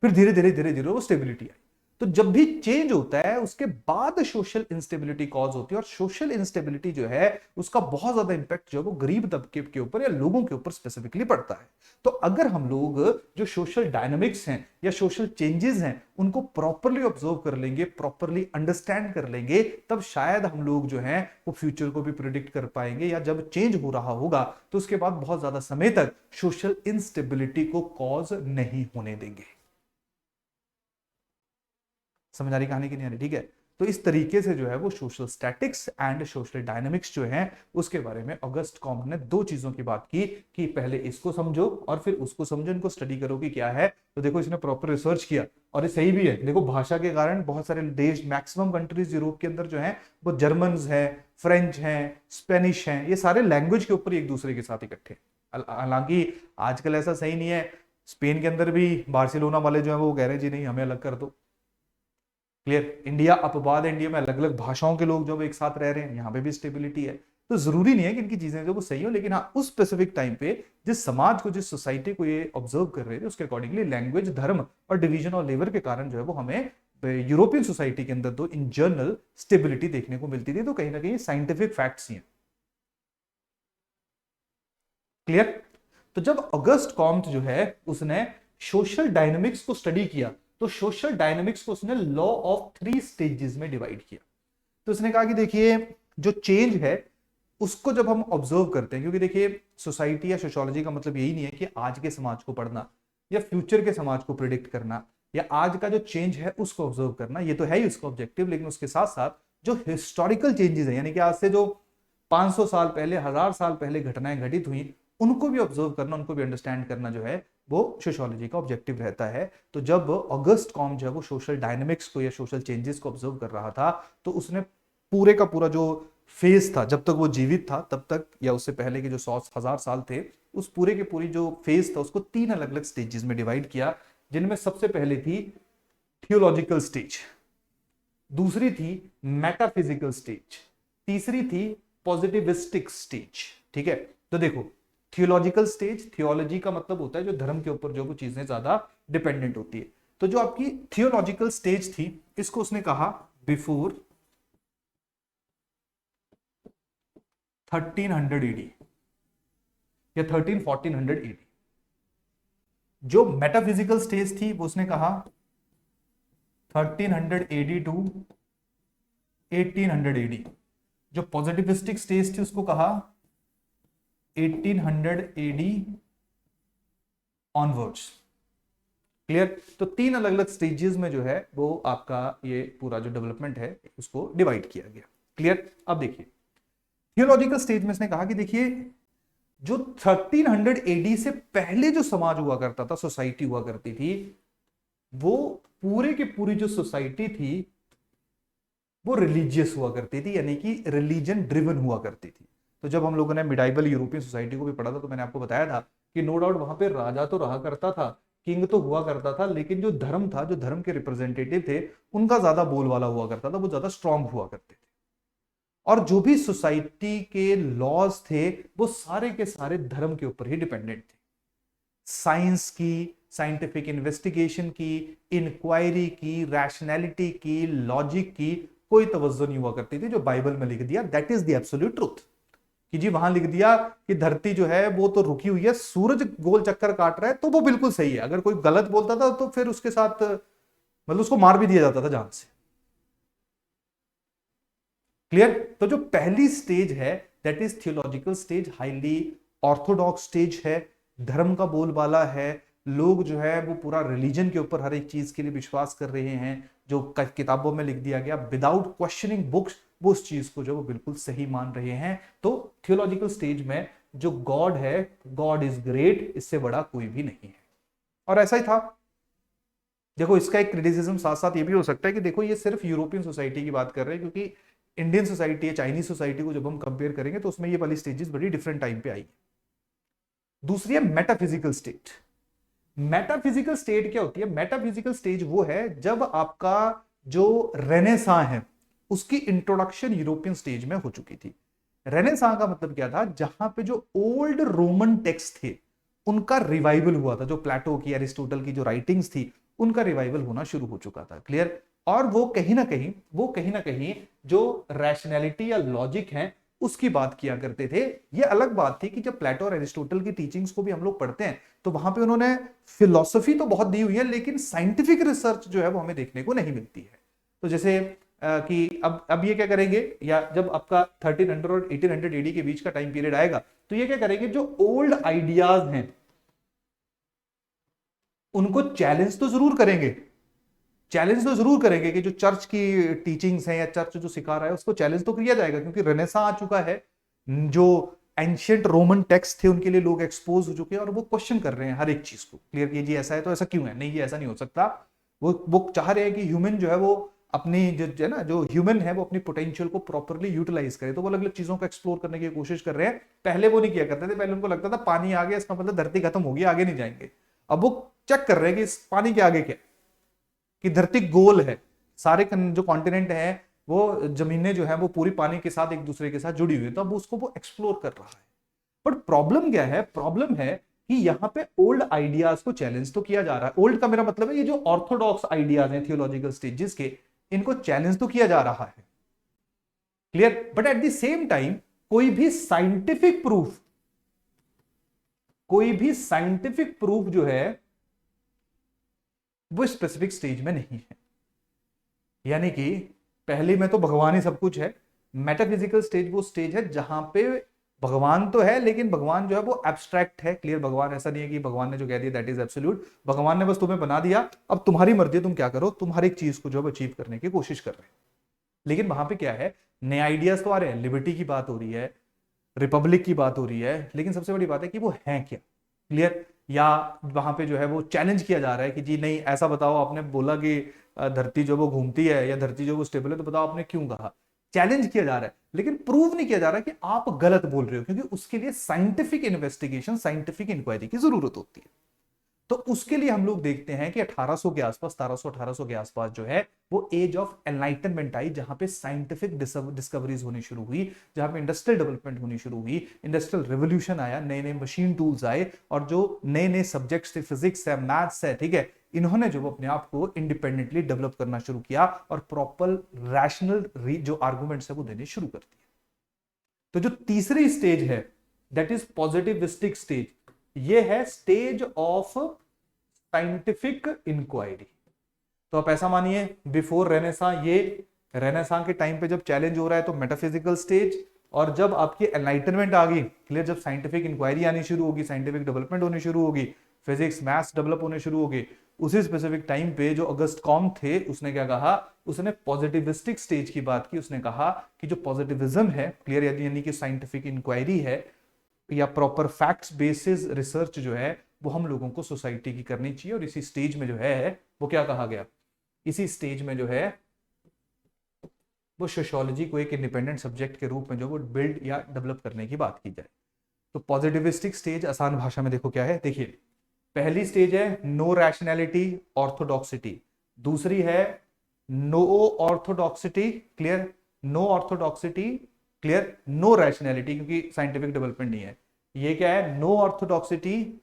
फिर धीरे धीरे धीरे धीरे वो स्टेबिलिटी आई। तो जब भी चेंज होता है उसके बाद सोशल इंस्टेबिलिटी कॉज होती है, और सोशल इंस्टेबिलिटी जो है उसका बहुत ज्यादा इंपैक्ट जो है वो गरीब तबके के ऊपर या लोगों के ऊपर स्पेसिफिकली पड़ता है। तो अगर हम लोग जो सोशल डायनामिक्स हैं या सोशल चेंजेस हैं उनको प्रॉपरली ऑब्जर्व कर लेंगे, प्रॉपरली अंडरस्टैंड कर लेंगे, तब शायद हम लोग जो हैं वो फ्यूचर को भी प्रिडिक्ट कर पाएंगे, या जब चेंज हो रहा होगा तो उसके बाद बहुत ज्यादा समय तक सोशल इंस्टेबिलिटी को कॉज नहीं होने देंगे। समझ आ रही कहानी की नहीं आ रही? ठीक है। तो इस तरीके से जो है वो social statics and social dynamics जो है उसके बारे में अगस्त कॉम्ट ने दो चीजों की बात की, कि पहले इसको समझो और फिर उसको समझो, इनको स्टडी करो कि क्या है। तो देखो इसने प्रॉपर रिसर्च किया और ये सही भी है। देखो भाषा के कारण बहुत सारे देश, मैक्सिमम कंट्रीज यूरोप के अंदर जो है वो जर्मन है, फ्रेंच है, स्पेनिश है, ये सारे लैंग्वेज के ऊपर एक दूसरे के साथ इकट्ठे। हालांकि आजकल ऐसा सही नहीं है, स्पेन के अंदर भी बार्सिलोना वाले जो है वो कह रहे हैं जी नहीं हमें अलग कर दो। क्लियर? इंडिया अपवाद, इंडिया में अलग अलग भाषाओं के लोग जो एक साथ रह रहे हैं, यहाँ पे भी स्टेबिलिटी है। तो जरूरी नहीं है कि इनकी चीजें जो वो सही हो, लेकिन हाँ उस स्पेसिफिक टाइम पे जिस समाज को, जिस सोसाइटी को ये ऑब्जर्व कर रहे थे उसके अकॉर्डिंगली लैंग्वेज, धर्म और डिवीजन और लेबर के कारण जो है वो हमें यूरोपियन सोसाइटी के अंदर तो इन जनरल स्टेबिलिटी देखने को मिलती थी। तो कहीं ना कहीं साइंटिफिक फैक्ट्स ही हैं। क्लियर? तो जब अगस्त कॉम्ट जो है उसने सोशल डायनेमिक्स को स्टडी किया तो सोशल डायनेमिक्स को उसने लॉ ऑफ 3 स्टेजेस में डिवाइड किया। तो उसने कहा कि देखिए जो चेंज है उसको जब हम ऑब्जर्व करते हैं, क्योंकि देखिए सोसाइटी या सोशियोलॉजी का मतलब यही नहीं है कि आज के समाज को पढ़ना या फ्यूचर के समाज को प्रिडिक्ट करना या आज का जो चेंज है उसको ऑब्जर्व करना, ये तो है ही उसका ऑब्जेक्टिव, लेकिन उसके साथ साथ जो हिस्टोरिकल चेंजेस है, यानी कि आज से जो 500 साल पहले, 1000 साल पहले घटनाएं घटित हुई, उनको भी ऑब्जर्व करना, उनको भी अंडरस्टैंड करना जो है वो सोशियोलॉजी का ऑब्जेक्टिव रहता है। तो जब ऑगस्ट कॉम जो है वो सोशल डायनेमिक्स को या सोशल चेंजेस को ऑब्जर्व कर रहा था, तो उसने पूरे का पूरा जो फेज था जब तक वो जीवित था तब तक, या उससे पहले के जो 100,000 साल थे, उस पूरे के पूरी जो फेज था उसको 3 अलग अलग स्टेजेस में डिवाइड किया, जिनमें सबसे पहले थी थियोलॉजिकल स्टेज, दूसरी थी मेटाफिजिकल स्टेज, तीसरी थी पॉजिटिविस्टिक स्टेज। ठीक है, तो देखो थियोलॉजिकल स्टेज, थियोलॉजी का मतलब होता है जो धर्म के ऊपर जो चीजें ज्यादा डिपेंडेंट होती है। तो जो आपकी थियोलॉजिकल स्टेज थी इसको उसने कहा बिफोर 1300 एडी या 1400 एडी। जो मेटाफिजिकल स्टेज थी वो उसने कहा 1300 एडी टू 1800 एडी। जो पॉजिटिविस्टिक स्टेज थी उसको कहा 1800 एडी ऑनवर्ड्स। क्लियर? तो 3 अलग अलग स्टेजेस में जो है वो आपका ये पूरा जो डेवलपमेंट है उसको डिवाइड किया गया। क्लियर? अब देखिए थियोलॉजिकल स्टेज में इसने कहा कि देखिए जो 1300 एडी से पहले जो समाज हुआ करता था, सोसाइटी हुआ करती थी, वो पूरे की पूरी जो सोसाइटी थी वो रिलीजियस हुआ करती थी, यानी कि रिलीजन ड्रिवन हुआ करती थी। तो जब हम लोगों ने मिडाइवल यूरोपियन सोसाइटी को भी पढ़ा था तो मैंने आपको बताया था कि नो डाउट वहां पे राजा तो रहा करता था, किंग तो हुआ करता था, लेकिन जो धर्म था, जो धर्म के रिप्रेजेंटेटिव थे, उनका ज्यादा बोलबाला हुआ करता था, वो ज्यादा स्ट्रांग हुआ करते थे। और जो भी सोसाइटी के लॉज थे वो सारे के सारे धर्म के ऊपर ही डिपेंडेंट थे। साइंस की, साइंटिफिक इन्वेस्टिगेशन की, इंक्वायरी की, रैशनैलिटी की, लॉजिक की कोई तवज्जो नहीं हुआ करती थी। जो बाइबल में लिख दिया that is the absolute truth, कि जी वहां लिख दिया कि धरती जो है वो तो रुकी हुई है, सूरज गोल चक्कर काट रहा है, तो वो बिल्कुल सही है। अगर कोई गलत बोलता था तो फिर उसके साथ मतलब उसको मार भी दिया जाता था जान से। क्लियर? तो जो पहली स्टेज है that is theological stage, highly Orthodox stage है, धर्म का बोलबाला है, लोग जो है वो पूरा रिलीजन के ऊपर हर एक चीज के लिए विश्वास कर रहे हैं, जो किताबों में लिख दिया गया विदाउट क्वेश्चनिंग बुक्स, वो उस चीज को जो वो बिल्कुल सही मान रहे हैं। तो थियोलॉजिकल स्टेज में जो गॉड है, गॉड इज ग्रेट, इससे बड़ा कोई भी नहीं है। और ऐसा ही था। देखो इसका एक क्रिटिसिज्म साथ साथ ये भी हो सकता है कि देखो ये सिर्फ यूरोपियन सोसाइटी की बात कर रहे हैं, क्योंकि इंडियन सोसाइटी या चाइनीज सोसाइटी को जब हम कंपेयर करेंगे तो उसमें ये वाली स्टेजेस बड़ी डिफरेंट टाइम पे आई। दूसरी है मेटाफिजिकल स्टेट। मेटाफिजिकल स्टेट क्या होती है? मेटाफिजिकल स्टेज वो है जब आपका जो रेनेसां है उसकी इंट्रोडक्शन यूरोपियन स्टेज में हो चुकी थी। रेनेसां का मतलब क्या था? जहां पे जो ओल्ड रोमन टेक्स्ट थे उनका रिवाइवल हुआ था, जो प्लेटो की, एरिस्टोटल की जो राइटिंग्स थी उनका रिवाइवल होना शुरू हो चुका था। क्लियर? और वो कहीं ना कहीं जो रैशनैलिटी या लॉजिक है उसकी बात किया करते थे। ये अलग बात थी कि जब प्लेटो और एरिस्टोटल की टीचिंग्स को भी हम लोग पढ़ते हैं तो वहां पे उन्होंने फिलॉसफी तो बहुत दी हुई है, लेकिन साइंटिफिक रिसर्च जो है वो हमें देखने को नहीं मिलती है। तो जैसे कि अब ये क्या करेंगे, या जब आपका 1300 और 1800 एडी के बीच का टाइम पीरियड आएगा तो ये क्या करेंगे, जो ओल्ड आइडियाज हैं उनको चैलेंज तो जरूर करेंगे, चैलेंज तो जरूर करेंगे कि जो चर्च की टीचिंग्स हैं या चर्च जो सिखा रहा है उसको चैलेंज तो किया जाएगा, क्योंकि रेनेसां आ चुका है, जो एंशियंट रोमन टेक्स्ट थे उनके लिए लोग एक्सपोज हो चुके हैं और वो क्वेश्चन कर रहे हैं हर एक चीज को। क्लियर? कि जी ऐसा है तो ऐसा क्यों है, नहीं ये ऐसा नहीं हो सकता। वो चाह रहे हैं कि ह्यूमन जो है वो अपनी जो है ना, जो ह्यूमन है वो अपनी पोटेंशियल को प्रॉपरली यूटिलाइज करे, तो वो अलग अलग चीजों को एक्सप्लोर करने की कोशिश कर रहे हैं। पहले वो नहीं किया करते थे, पहले उनको लगता था पानी आ गया इसका मतलब धरती खत्म होगी, आगे नहीं जाएंगे। अब वो चेक कर रहे हैं कि इस पानी के आगे क्या, कि धरती गोल है, सारे जो कॉन्टिनेंट है वो जमीनें जो है वो पूरी पानी के साथ एक दूसरे के साथ जुड़ी हुई है, तो अब उसको वो एक्सप्लोर कर रहा है। बट प्रॉब्लम क्या है? प्रॉब्लम है कि यहां पे ओल्ड आइडियाज को चैलेंज तो किया जा रहा है। ओल्ड का मेरा मतलब है ये जो ऑर्थोडॉक्स आइडियाज हैं थियोलॉजिकल स्टेजेस के, इनको चैलेंज तो किया जा रहा है। Clear? But at the same time कोई भी साइंटिफिक प्रूफ जो है वो स्पेसिफिक स्टेज में नहीं है। यानी कि पहले में तो भगवान ही सब कुछ है, मेटाफिजिकल स्टेज वो स्टेज है जहां पे भगवान तो है लेकिन भगवान जो है वो एब्स्ट्रैक्ट है। क्लियर, भगवान ऐसा नहीं है कि भगवान ने जो कह दिया दैट इज एब्सोल्यूट, भगवान ने बस तुम्हें बना दिया, अब तुम्हारी मर्जी है तुम क्या करो, तुम हर एक चीज को जो है अचीव करने की कोशिश कर रहे हैं। लेकिन वहां पे क्या है, नए आइडियाज तो आ रहे हैं, लिबर्टी की बात हो रही है, रिपब्लिक की बात हो रही है, लेकिन सबसे बड़ी बात है कि वो है क्या। क्लियर, या वहां पे जो है वो चैलेंज किया जा रहा है कि जी नहीं ऐसा बताओ, आपने बोला कि धरती जो वो घूमती है या धरती जो वो स्टेबल है, तो बताओ आपने क्यों कहा। चैलेंज किया जा रहा है लेकिन प्रूव नहीं किया जा रहा कि आप गलत बोल रहे हो, क्योंकि उसके लिए साइंटिफिक इन्वेस्टिगेशन, साइंटिफिक इंक्वायरी की जरूरत होती है। तो उसके लिए हम लोग देखते हैं कि 1800 के आसपास, 1700-1800 के आसपास जो है वो एज ऑफ एनलाइटनमेंट आई, जहां पे साइंटिफिक डिस्कवरीज होनी शुरू हुई, जहां पे इंडस्ट्रियल डेवलपमेंट होनी शुरू हुई, इंडस्ट्रियल रेवोल्यूशन आया, नए नए मशीन टूल्स आए, और जो नए नए सब्जेक्ट्स थे, फिजिक्स है, मैथ्स है, ठीक है, इन्होंने जो अपने आप को इंडिपेंडेंटली डेवलप करना शुरू किया और प्रॉपर रैशनल जो आर्गुमेंट्स है वो देने शुरू कर दिए। तो जो तीसरी स्टेज है दैट इज पॉजिटिविस्टिक स्टेज, ये है स्टेज ऑफ साइंटिफिक इंक्वायरी। तो आप ऐसा मानिए बिफोर रेनेसां, ये रेनेसां के टाइम पे जब चैलेंज हो रहा है तो मेटाफिजिकल स्टेज, और जब आपकी एनलाइटनमेंट आ गई, क्लियर, जब साइंटिफिक इंक्वायरी आनी शुरू होगी, साइंटिफिक डेवलपमेंट होनी शुरू होगी, फिजिक्स मैथ्स डेवलप होने शुरू होगी, उसी स्पेसिफिक टाइम पे जो अगस्त कॉम्ट थे उसने क्या कहा, उसने पॉजिटिविस्टिक स्टेज की बात की। उसने कहा कि जो पॉजिटिविज्म है, क्लियर, यानी कि साइंटिफिक इंक्वायरी है या प्रॉपर फैक्ट्स बेसिस रिसर्च जो है वो हम लोगों को सोसाइटी की करनी चाहिए। और इसी स्टेज में जो है वो क्या कहा गया, इसी स्टेज में जो है वो सोशियोलॉजी को एक इंडिपेंडेंट सब्जेक्ट के रूप में जो वो बिल्ड या डेवलप करने की बात की जाए। तो पॉजिटिविस्टिक स्टेज आसान भाषा में देखो क्या है, देखिए पहली स्टेज है नो रैशनैलिटी ऑर्थोडॉक्सिटी, दूसरी है no orthodoxy, clear, no orthodoxy, clear, no rationality क्योंकि साइंटिफिक डेवलपमेंट नहीं है। ये क्या है, no orthodoxy,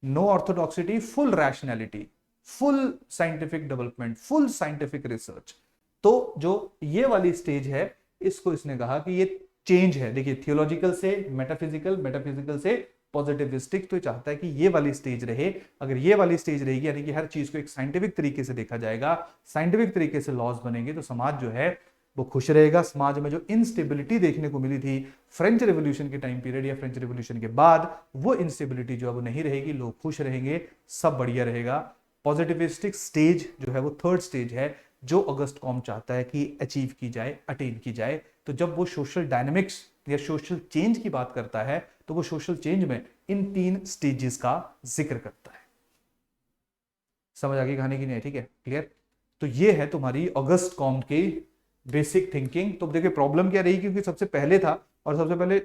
no orthodoxy, full rationality, full scientific development, full scientific research. तो जो ये वाली स्टेज है इसको इसने कहा कि ये चेंज है। देखिए थियोलॉजिकल से मेटाफिजिकल, मेटाफिजिकल से पॉजिटिविस्टिक, तो चाहता है कि ये वाली स्टेज रहे। अगर ये वाली स्टेज रहेगी यानी कि हर चीज को एक साइंटिफिक तरीके से देखा जाएगा, साइंटिफिक तरीके से लॉज बनेंगे, तो समाज जो है वो खुश रहेगा। समाज में जो इंस्टेबिलिटी देखने को मिली थी फ्रेंच रेवोल्यूशन के टाइम पीरियड या फ्रेंच रेवोल्यूशन के बाद, वो इंस्टेबिलिटी जो है वो नहीं रहेगी, लोग खुश रहेंगे, सब बढ़िया रहेगा। पॉजिटिविस्टिक स्टेज जो है वो थर्ड स्टेज है जो अगस्त कॉम्ट चाहता है कि अचीव की जाए, अटेन की जाए। तो जब वो सोशल डायनेमिक्स या सोशल चेंज की बात करता है तो वो सोशल चेंज में इन तीन स्टेजेस का जिक्र करता है। समझ आ गई कहानी की नहीं, ठीक है, क्लियर। तो ये है तुम्हारी अगस्त कॉम्ट की बेसिक थिंकिंग। तो देखिए प्रॉब्लम क्या रही, क्योंकि सबसे पहले था और सबसे पहले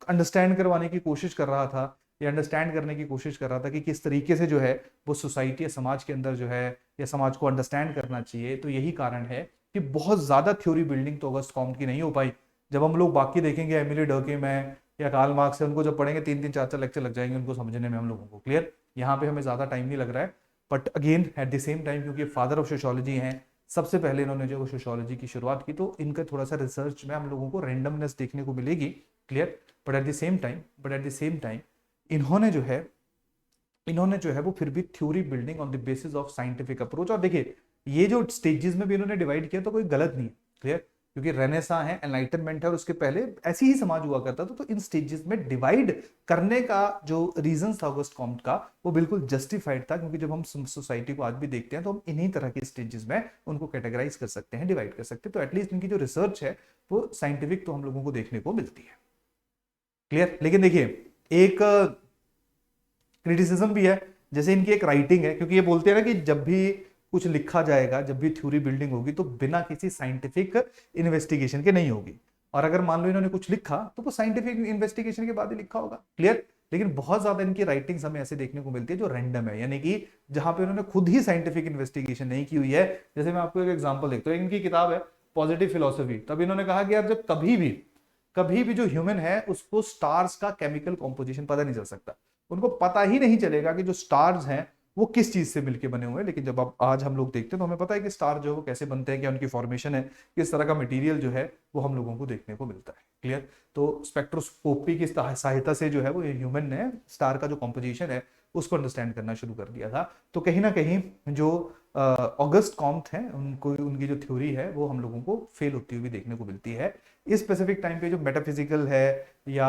अंडरस्टैंड करवाने की कोशिश कर रहा था या अंडरस्टैंड करने की कोशिश कर रहा था कि किस तरीके से जो है वो सोसाइटी या समाज के अंदर जो है या समाज को अंडरस्टैंड करना चाहिए। तो यही कारण है कि बहुत ज्यादा थ्योरी बिल्डिंग तो अगस्त कॉम्ट की नहीं हो पाई। जब हम लोग बाकी देखेंगे एमिली डर्कहेम है या कार्ल मार्क्स है, उनको जब पढ़ेंगे 3-3 4-4 लेक्चर लग जाएंगे उनको समझने में हम लोगों को, क्लियर। यहाँ पे हमें ज्यादा टाइम नहीं लग रहा है, but again at the same time क्योंकि फादर ऑफ सोशियोलॉजी हैं, सबसे पहले इन्होंने जो सोशियोलॉजी की शुरुआत की, तो इनका थोड़ा सा रिसर्च में हम लोगों को रैंडमनेस देखने को मिलेगी, clear. But at the same time इन्होंने जो है वो फिर भी theory building on the basis of scientific approach. और देखिए ये जो स्टेजेस में भी इन्होंने डिवाइड किया तो कोई गलत नहीं है, क्लियर, क्योंकि रेनेसां है, एनलाइटनमेंट है और उसके पहले ऐसी ही समाज हुआ करता था। तो इन स्टेजेस में डिवाइड करने का जो रीजन था अगस्त कॉम्ट का वो बिल्कुल जस्टिफाइड था, क्योंकि जब हम सोसाइटी को आज भी देखते हैं तो हम इन्हीं तरह के स्टेजेस में उनको कैटेगराइज कर सकते हैं, डिवाइड कर सकते हैं। तो एटलीस्ट इनकी जो रिसर्च है वो साइंटिफिक तो हम लोगों को देखने को मिलती है, क्लियर। लेकिन देखिए एक क्रिटिसिज्म भी है, जैसे इनकी एक राइटिंग है, क्योंकि ये बोलते हैं ना कि जब भी कुछ लिखा जाएगा, जब भी थ्योरी बिल्डिंग होगी तो बिना किसी साइंटिफिक इन्वेस्टिगेशन के नहीं होगी। और अगर मान लो इन्होंने कुछ लिखा तो वो साइंटिफिक इन्वेस्टिगेशन के बाद ही लिखा होगा, क्लियर। लेकिन बहुत ज्यादा इनकी राइटिंग्स हमें ऐसे देखने को मिलती है जो रैंडम है, यानी कि जहां पे उन्होंने खुद ही साइंटिफिक इन्वेस्टिगेशन नहीं की हुई है। जैसे मैं आपको एक एग्जांपल देखता हूँ, इनकी किताब है पॉजिटिव फिलोसफी। तब इन्होंने कहा कि यार जब कभी भी जो ह्यूमन है उसको स्टार्स का केमिकल कॉम्पोजिशन पता नहीं चल सकता, उनको पता ही नहीं चलेगा कि जो स्टार्स हैं वो किस चीज से मिलके बने हुए हैं। लेकिन जब अब आज हम लोग देखते हैं तो हमें पता है कि स्टार जो है वो कैसे बनते हैं, क्या उनकी फॉर्मेशन है, किस तरह का मटेरियल जो है वो हम लोगों को देखने को मिलता है, क्लियर। तो स्पेक्ट्रोस्कोपी की सहायता से जो है वो ह्यूमन ने स्टार का जो कॉम्पोजिशन है उसको अंडरस्टैंड करना शुरू कर दिया था। तो कहीं ना कहीं जो ऑगस्ट कॉम्ट हैं उनको, उनकी जो थ्योरी है वो हम लोगों को फेल होती हुई देखने को मिलती है। इस स्पेसिफिक टाइम पे जो मेटाफिजिकल है या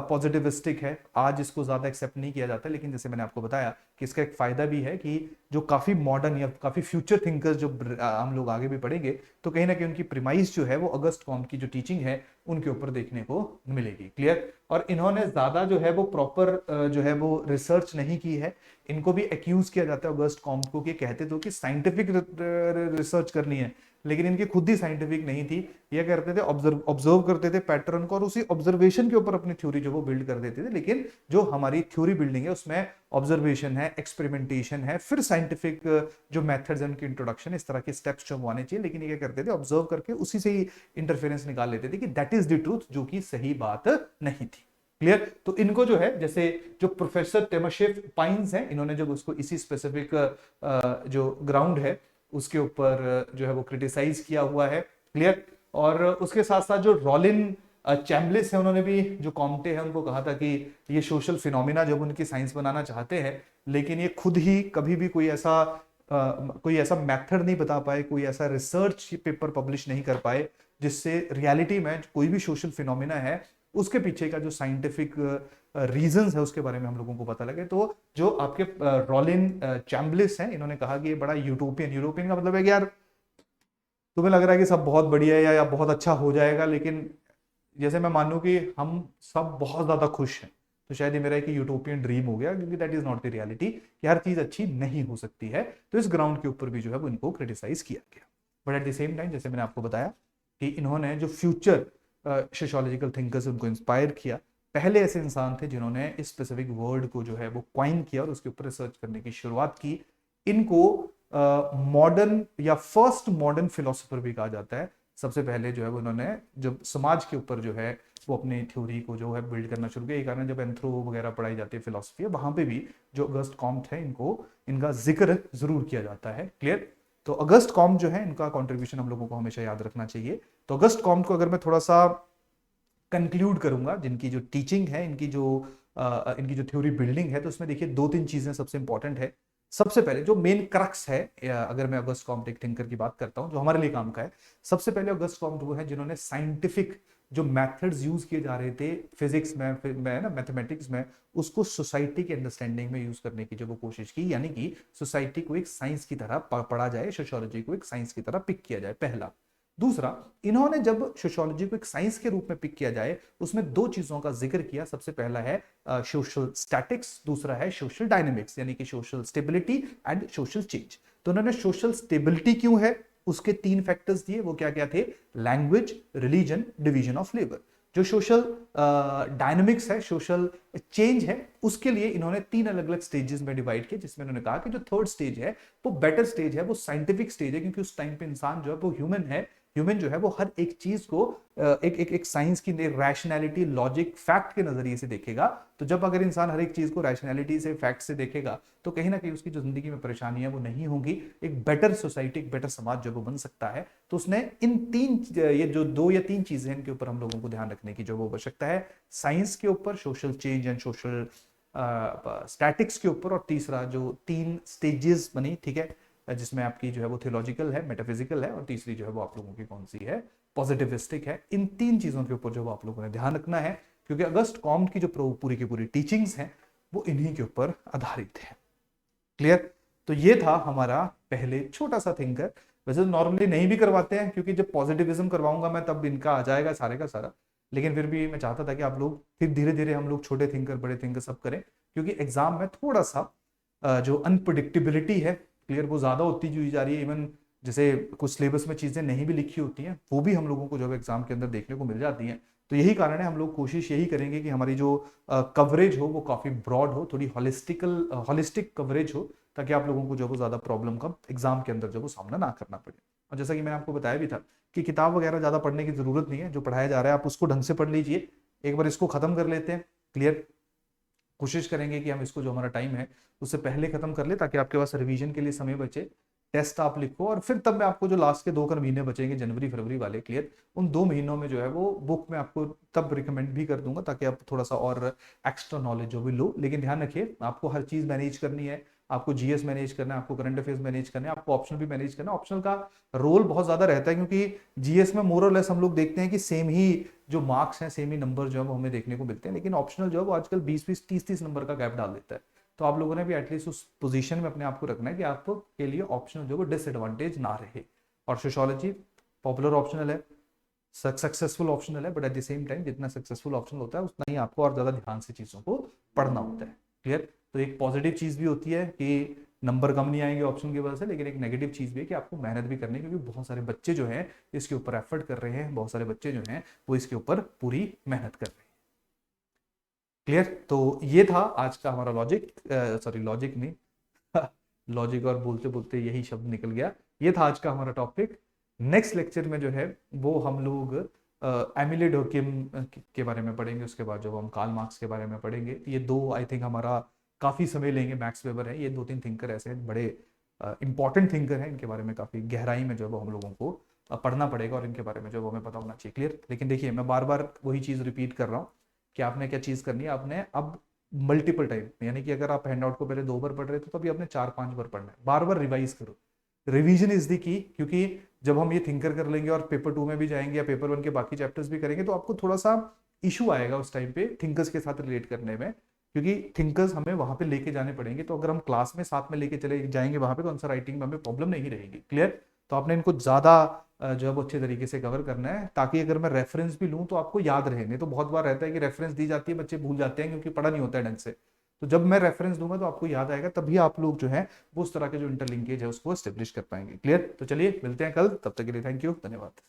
पॉजिटिविस्टिक है, आज इसको ज्यादा एक्सेप्ट नहीं किया जाता, लेकिन जैसे मैंने आपको बताया कि इसका एक फायदा भी है कि जो काफी मॉडर्न या काफी फ्यूचर थिंकर्स जो हम लोग आगे भी पढ़ेंगे, तो कहीं ना कहीं उनकी प्रिमाइस जो है वो अगस्ट कॉम्ट की जो टीचिंग है उनके ऊपर देखने को मिलेगी। क्लियर? और इन्होंने ज्यादा जो है वो प्रॉपर जो है वो रिसर्च नहीं की है। इनको भी एक्यूज किया जाता है अगस्ट कॉम्ट को कि कहते तो कि साइंटिफिक रिसर्च करनी है, लेकिन इनकी खुद ही साइंटिफिक नहीं थी। ये करते थे ऑब्जर्व करते थे पैटर्न को और उसी ऑब्जर्वेशन के ऊपर अपनी थ्योरी जो वो बिल्ड कर देते थे। लेकिन जो हमारी थ्योरी बिल्डिंग है उसमें ऑब्जर्वेशन है, एक्सपेरिमेंटेशन है, फिर साइंटिफिक जो मेथड्स हैं उनकी इंट्रोडक्शन, इस तरह के स्टेप्स जो आने चाहिए। लेकिन ये क्या करते थे, ऑब्जर्व करके उसी से ही इंटरफेरेंस निकाल लेते थे कि दैट इज द ट्रूथ, जो कि सही बात नहीं थी। क्लियर? तो इनको जो है, जैसे जो प्रोफेसर टेमोशेव पाइन्स हैं, इन्होंने जब उसको इसी स्पेसिफिक जो ग्राउंड है उसके ऊपर जो है वो क्रिटिसाइज किया हुआ है। क्लियर? और उसके साथ साथ जो रॉलिन चैम्बलिस है, उन्होंने भी जो कॉम्टे हैं उनको कहा था कि ये सोशल फिनोमिना जब उनकी साइंस बनाना चाहते हैं, लेकिन ये खुद ही कभी भी कोई ऐसा मेथड नहीं बता पाए, कोई ऐसा रिसर्च पेपर पब्लिश नहीं कर पाए जिससे रियलिटी में कोई भी सोशल फिनोमिना है उसके पीछे का जो साइंटिफिक रीजंस है उसके बारे में हम लोगों को पता लगे। तो जो आपके रॉलिन चैम्बलिस हैं, इन्होंने कहा कि ये बड़ा यूटोपियन का मतलब है कि यार तुम्हें लग रहा है कि सब बहुत बढ़िया है या बहुत अच्छा हो जाएगा, लेकिन जैसे मैं मानूं कि हम सब बहुत ज्यादा खुश हैं, तो शायद ये मेरा एक यूटोपियन ड्रीम हो गया, क्योंकि that is not the reality कि हर चीज अच्छी नहीं हो सकती है। तो इस ग्राउंड के ऊपर भी जो है वो इनको क्रिटिसाइज किया गया। But at the same time, जैसे मैंने आपको बताया कि इन्होंने जो फ्यूचर सोशियोलॉजिकल थिंकर्स उनको इंस्पायर किया, पहले ऐसे इंसान थे जिन्होंने इस स्पेसिफिक वर्ड को जो है वो क्वाइन किया और उसके ऊपर रिसर्च करने की शुरुआत की। इनको मॉडर्न या फर्स्ट मॉडर्न फिलोसोफर भी कहा जाता है। सबसे पहले जो है वो उन्होंने जब समाज के ऊपर जो है वो अपनी थ्योरी को जो है बिल्ड करना शुरू किया। ये कारण जब एंथ्रो वगैरह पढ़ाई जाती है फिलोसफी, वहां पे भी जो अगस्ट कॉम्ट है इनका जिक्र जरूर किया जाता है। क्लियर? तो अगस्ट कॉम्ट जो है, इनका कॉन्ट्रीब्यूशन हम लोगों को हमेशा याद रखना चाहिए। तो अगस्ट कॉम्ट को अगर मैं थोड़ा सा कंक्लूड करूंगा, जिनकी जो टीचिंग है, इनकी जो थ्योरी बिल्डिंग है, तो उसमें देखिए दो तीन चीजें सबसे इंपॉर्टेंट है। सबसे पहले जो मेन क्रक्स है, अगर मैं अगस्ट कॉम्ट एक थिंकर की बात करता हूं जो हमारे लिए काम का है, सबसे पहले अगस्ट कॉम्ट वो है जिन्होंने साइंटिफिक जो मेथड्स यूज किए जा रहे थे फिजिक्स में ना मैथमेटिक्स में, उसको सोसाइटी के अंडरस्टैंडिंग में यूज करने की जो वो कोशिश की, यानी कि सोसाइटी को एक साइंस की तरह पढ़ा जाए, सोशियोलॉजी को एक साइंस की तरह पिक किया जाए, पहला। दूसरा, इन्होंने जब सोशियोलॉजी को एक साइंस के रूप में पिक किया जाए, उसमें दो चीजों का जिक्र किया। सबसे पहला है सोशल स्टैटिक्स, दूसरा है सोशल डायनेमिक्स, यानी कि social stability and social change. तो उन्होंने सोशल स्टेबिलिटी क्यों है उसके तीन फैक्टर्स दिए। वो क्या क्या थे? Language, religion, division of labour. जो सोशल डायनेमिक्स है, सोशल चेंज है, उसके लिए इन्होंने तीन अलग अलग स्टेजेस में डिवाइड किया, जिसमें इन्होंने कहा कि जो थर्ड स्टेज है वो बेटर स्टेज है, वो साइंटिफिक स्टेज है, क्योंकि उस टाइम पे इंसान जो है वो ह्यूमन जो है वो हर एक चीज को एक साइंस की रैशनैलिटी, लॉजिक, फैक्ट के नजरिए से देखेगा। तो जब अगर इंसान हर एक चीज को रैशनैलिटी से, फैक्ट से देखेगा, तो कहीं ना कहीं उसकी जो जिंदगी में परेशानियां वो नहीं होंगी, एक बेटर सोसाइटी, एक बेटर समाज जो वो बन सकता है। तो उसने इन ये जो दो या तीन चीजें हैं, इनके ऊपर हम लोगों को ध्यान रखने की जो वो आवश्यकता है, साइंस के ऊपर, social change and social statics के ऊपर, और तीसरा जो तीन स्टेजेस बनी, ठीक है, जिसमें आपकी जो है वो थियोलॉजिकल है, मेटाफिजिकल है, और तीसरी जो है वो आप लोगों की कौन सी है? पॉजिटिविस्टिक है। इन तीन चीजों के ऊपर जो आप लोगों ने ध्यान रखना है, क्योंकि अगस्ट कॉम्ट की जो पूरी की पूरी टीचिंग्स हैं वो इन्हीं के ऊपर आधारित है। क्लियर? तो ये था हमारा पहले छोटा सा थिंकर। वैसे नॉर्मली नहीं भी करवाते हैं, क्योंकि जब पॉजिटिविज्म करवाऊंगा मैं तब इनका आ जाएगा सारे का सारा, लेकिन फिर भी मैं चाहता था कि आप लोग फिर धीरे धीरे हम लोग छोटे थिंकर, बड़े थिंकर सब करें, क्योंकि एग्जाम में थोड़ा सा जो अनप्रिडिक्टेबिलिटी है, क्लियर, वो ज्यादा होती हुई जा रही है। इवन जैसे कुछ सिलेबस में चीजें नहीं भी लिखी होती हैं, वो भी हम लोगों को जो एग्जाम के अंदर देखने को मिल जाती हैं। तो यही कारण है, हम लोग कोशिश यही करेंगे कि हमारी जो कवरेज हो वो काफी ब्रॉड हो, थोड़ी हॉलिस्टिक कवरेज हो, ताकि आप लोगों को जो वो ज्यादा प्रॉब्लम का एग्जाम के अंदर जो वो सामना ना करना पड़े। और जैसा कि मैंने आपको बताया भी था कि किताब वगैरह ज्यादा पढ़ने की जरूरत नहीं है, जो पढ़ाया जा रहा है आप उसको ढंग से पढ़ लीजिए। एक बार इसको खत्म कर लेते हैं। क्लियर? कोशिश करेंगे कि हम इसको जो हमारा टाइम है उससे पहले खत्म कर ले, ताकि आपके पास रिवीजन के लिए समय बचे। टेस्ट आप लिखो, और फिर तब मैं आपको जो लास्ट के 2 महीने बचेंगे जनवरी फरवरी वाले, क्लियर, उन 2 महीनों में जो है वो बुक मैं आपको तब रिकमेंड भी कर दूंगा ताकि आप थोड़ा सा और एक्स्ट्रा नॉलेज जो भी लो। लेकिन ध्यान रखिए आपको हर चीज मैनेज करनी है, आपको जीएस मैनेज करना है, आपको करंट अफेयर्स मैनेज करना है, आपको ऑप्शनल भी मैनेज करना है। ऑप्शनल का रोल बहुत ज्यादा रहता है क्योंकि जीएस में मोर और लेस हम लोग देखते हैं कि सेम ही जो मार्क्स हैं, सेम ही नंबर जो है वो हमें देखने को मिलते हैं, लेकिन ऑप्शनल जो है वो आजकल 20-20 30-30 नंबर का गैप डाल देता है। तो आप लोगों ने भी एटलीस्ट उस पोजीशन में अपने आप को रखना है कि आपको के लिए ऑप्शनल जो है डिसएडवांटेज ना रहे। और सोशियोलॉजी पॉपुलर ऑप्शनल है, सक्सेसफुल ऑप्शनल है, but at the same time जितना सक्सेसफुल ऑप्शनल होता है उतना ही आपको और ज्यादा ध्यान से चीजों को पढ़ना होता है, क्लियर। तो एक पॉजिटिव चीज भी होती है कि नंबर कम नहीं आएंगे ऑप्शन की वजह से, लेकिन एक नेगेटिव चीज भी है कि आपको मेहनत भी करनी है क्योंकि बहुत सारे बच्चे जो हैं इसके ऊपर एफर्ट कर रहे हैं, बहुत सारे बच्चे जो हैं वो इसके ऊपर पूरी मेहनत कर रहे हैं, क्लियर। तो ये था आज का हमारा लॉजिक, सॉरी लॉजिक नहीं लॉजिक और बोलते बोलते यही शब्द निकल गया। ये था आज का हमारा टॉपिक। नेक्स्ट लेक्चर में जो है वो हम लोग एमिले डर्किम के बारे में पढ़ेंगे, उसके बाद जो हम कार्ल मार्क्स के बारे में पढ़ेंगे। ये दो आई थिंक हमारा काफी समय लेंगे। मैक्स वेबर है, ये 2-3 थिंकर ऐसे हैं, बड़े इंपॉर्टेंट थिंकर हैं, इनके बारे में काफी गहराई में जो है वो हम लोगों को पढ़ना पड़ेगा और इनके बारे में जो है वो हमें पता होना चाहिए, क्लियर। लेकिन देखिए मैं बार बार वही चीज रिपीट कर रहा हूँ कि आपने क्या चीज करनी है, आपने अब मल्टीपल टाइम, यानी कि अगर आप हैंडआउट को पहले 2 बार पढ़ रहे थे तो अभी आपने 4-5 बार पढ़ना है, बार बार रिवाइज करो। रिवीजन इज द की, क्योंकि जब हम ये थिंकर कर लेंगे और पेपर 2 में भी जाएंगे या पेपर 1 के बाकी चैप्टर्स भी करेंगे तो आपको थोड़ा सा इशू आएगा उस टाइम पे थिंकर्स के साथ रिलेट करने में, क्योंकि थिंकर्स हमें वहां पे लेके जाने पड़ेंगे। तो अगर हम क्लास में साथ में लेके चले जाएंगे वहां पे तो आंसर राइटिंग में हमें प्रॉब्लम नहीं रहेगी, क्लियर। तो आपने इनको ज्यादा जो है वो अच्छे तरीके से कवर करना है ताकि अगर मैं रेफरेंस भी लूँ तो आपको याद रहे। नहीं तो बहुत बार रहता है कि रेफरेंस दी जाती है, बच्चे भूल जाते हैं क्योंकि पढ़ा नहीं होता है ढंग से। तो जब मैं रेफरेंस दूंगा तो आपको याद आएगा, तभी आप लोग जो है वो उस तरह के जो इंटरलिंकेज है उसको एस्टेब्लिश कर पाएंगे, क्लियर। तो चलिए मिलते हैं कल, तब तक के लिए थैंक यू, धन्यवाद।